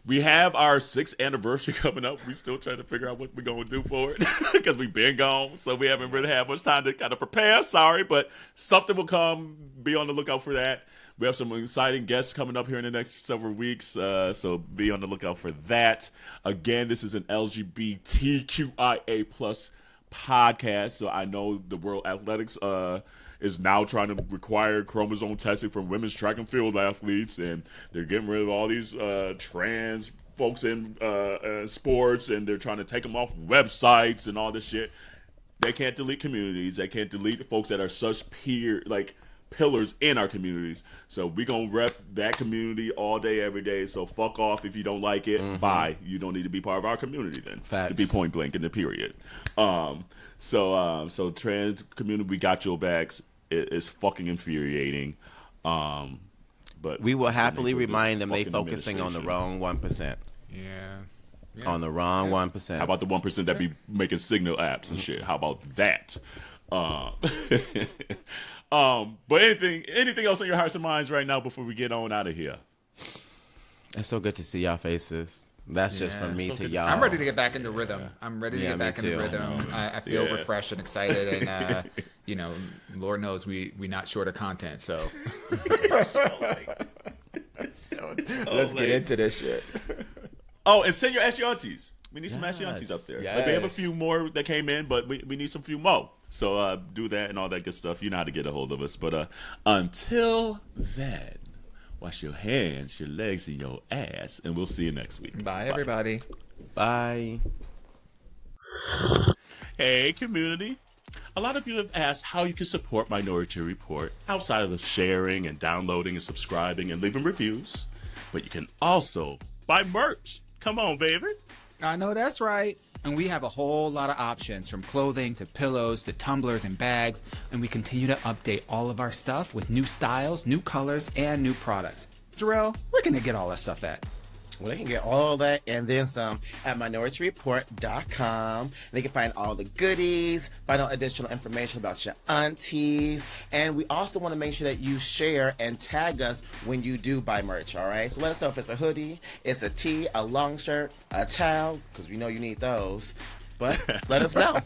We have our 6th anniversary coming up. We still trying to figure out what we're going to do for it because we've been gone. So we haven't really had much time to kind of prepare. Sorry, but something will come. Be on the lookout for that. We have some exciting guests coming up here in the next several weeks. So be on the lookout for that. Again, this is an LGBTQIA plus podcast. So I know the World Athletics is now trying to require chromosome testing from women's track and field athletes, and they're getting rid of all these trans folks in sports, and they're trying to take them off websites and all this shit. They can't delete communities. They can't delete folks that are such pillars in our communities. So we gonna rep that community all day, every day. So fuck off if you don't like it. Bye. You don't need to be part of our community then. Facts. To be point blank in the period. So trans community, we got your backs. It's fucking infuriating. But We will that's the happily nature of this remind them they fucking focusing on the administration. wrong 1%. Yeah. On the wrong 1%. How about the 1% that be making signal apps and shit? How about that? But anything else on your hearts and minds right now before we get on out of here? It's so good to see y'all faces. That's just from me to y'all. I'm ready to get back into rhythm. I'm ready to get back into rhythm. I feel refreshed and excited, and Lord knows we not short of content. So let's get into this shit. Oh, and send your Ask Your Aunties. We need some Ask Your Aunties up there. Yes. Like, we have a few more that came in, but we need some few more. So do that and all that good stuff. You know how to get a hold of us. But until then, wash your hands, your legs, and your ass, and we'll see you next week. Bye, everybody. Bye. Hey, community. A lot of you have asked how you can support Minority Report outside of the sharing and downloading and subscribing and leaving reviews. But you can also buy merch. Come on, baby. I know that's right. And we have a whole lot of options, from clothing to pillows to tumblers and bags. And we continue to update all of our stuff with new styles, new colors, and new products. Jarrell, where can they get all that stuff at? Well, they can get all that and then some at minorietyreport.com. They can find all the goodies, find out additional information about your aunties. And we also want to make sure that you share and tag us when you do buy merch, all right? So let us know if it's a hoodie, it's a tee, a long shirt, a towel, because we know you need those. But let us know.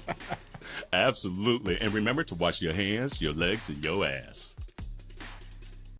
Absolutely. And remember to wash your hands, your legs, and your ass.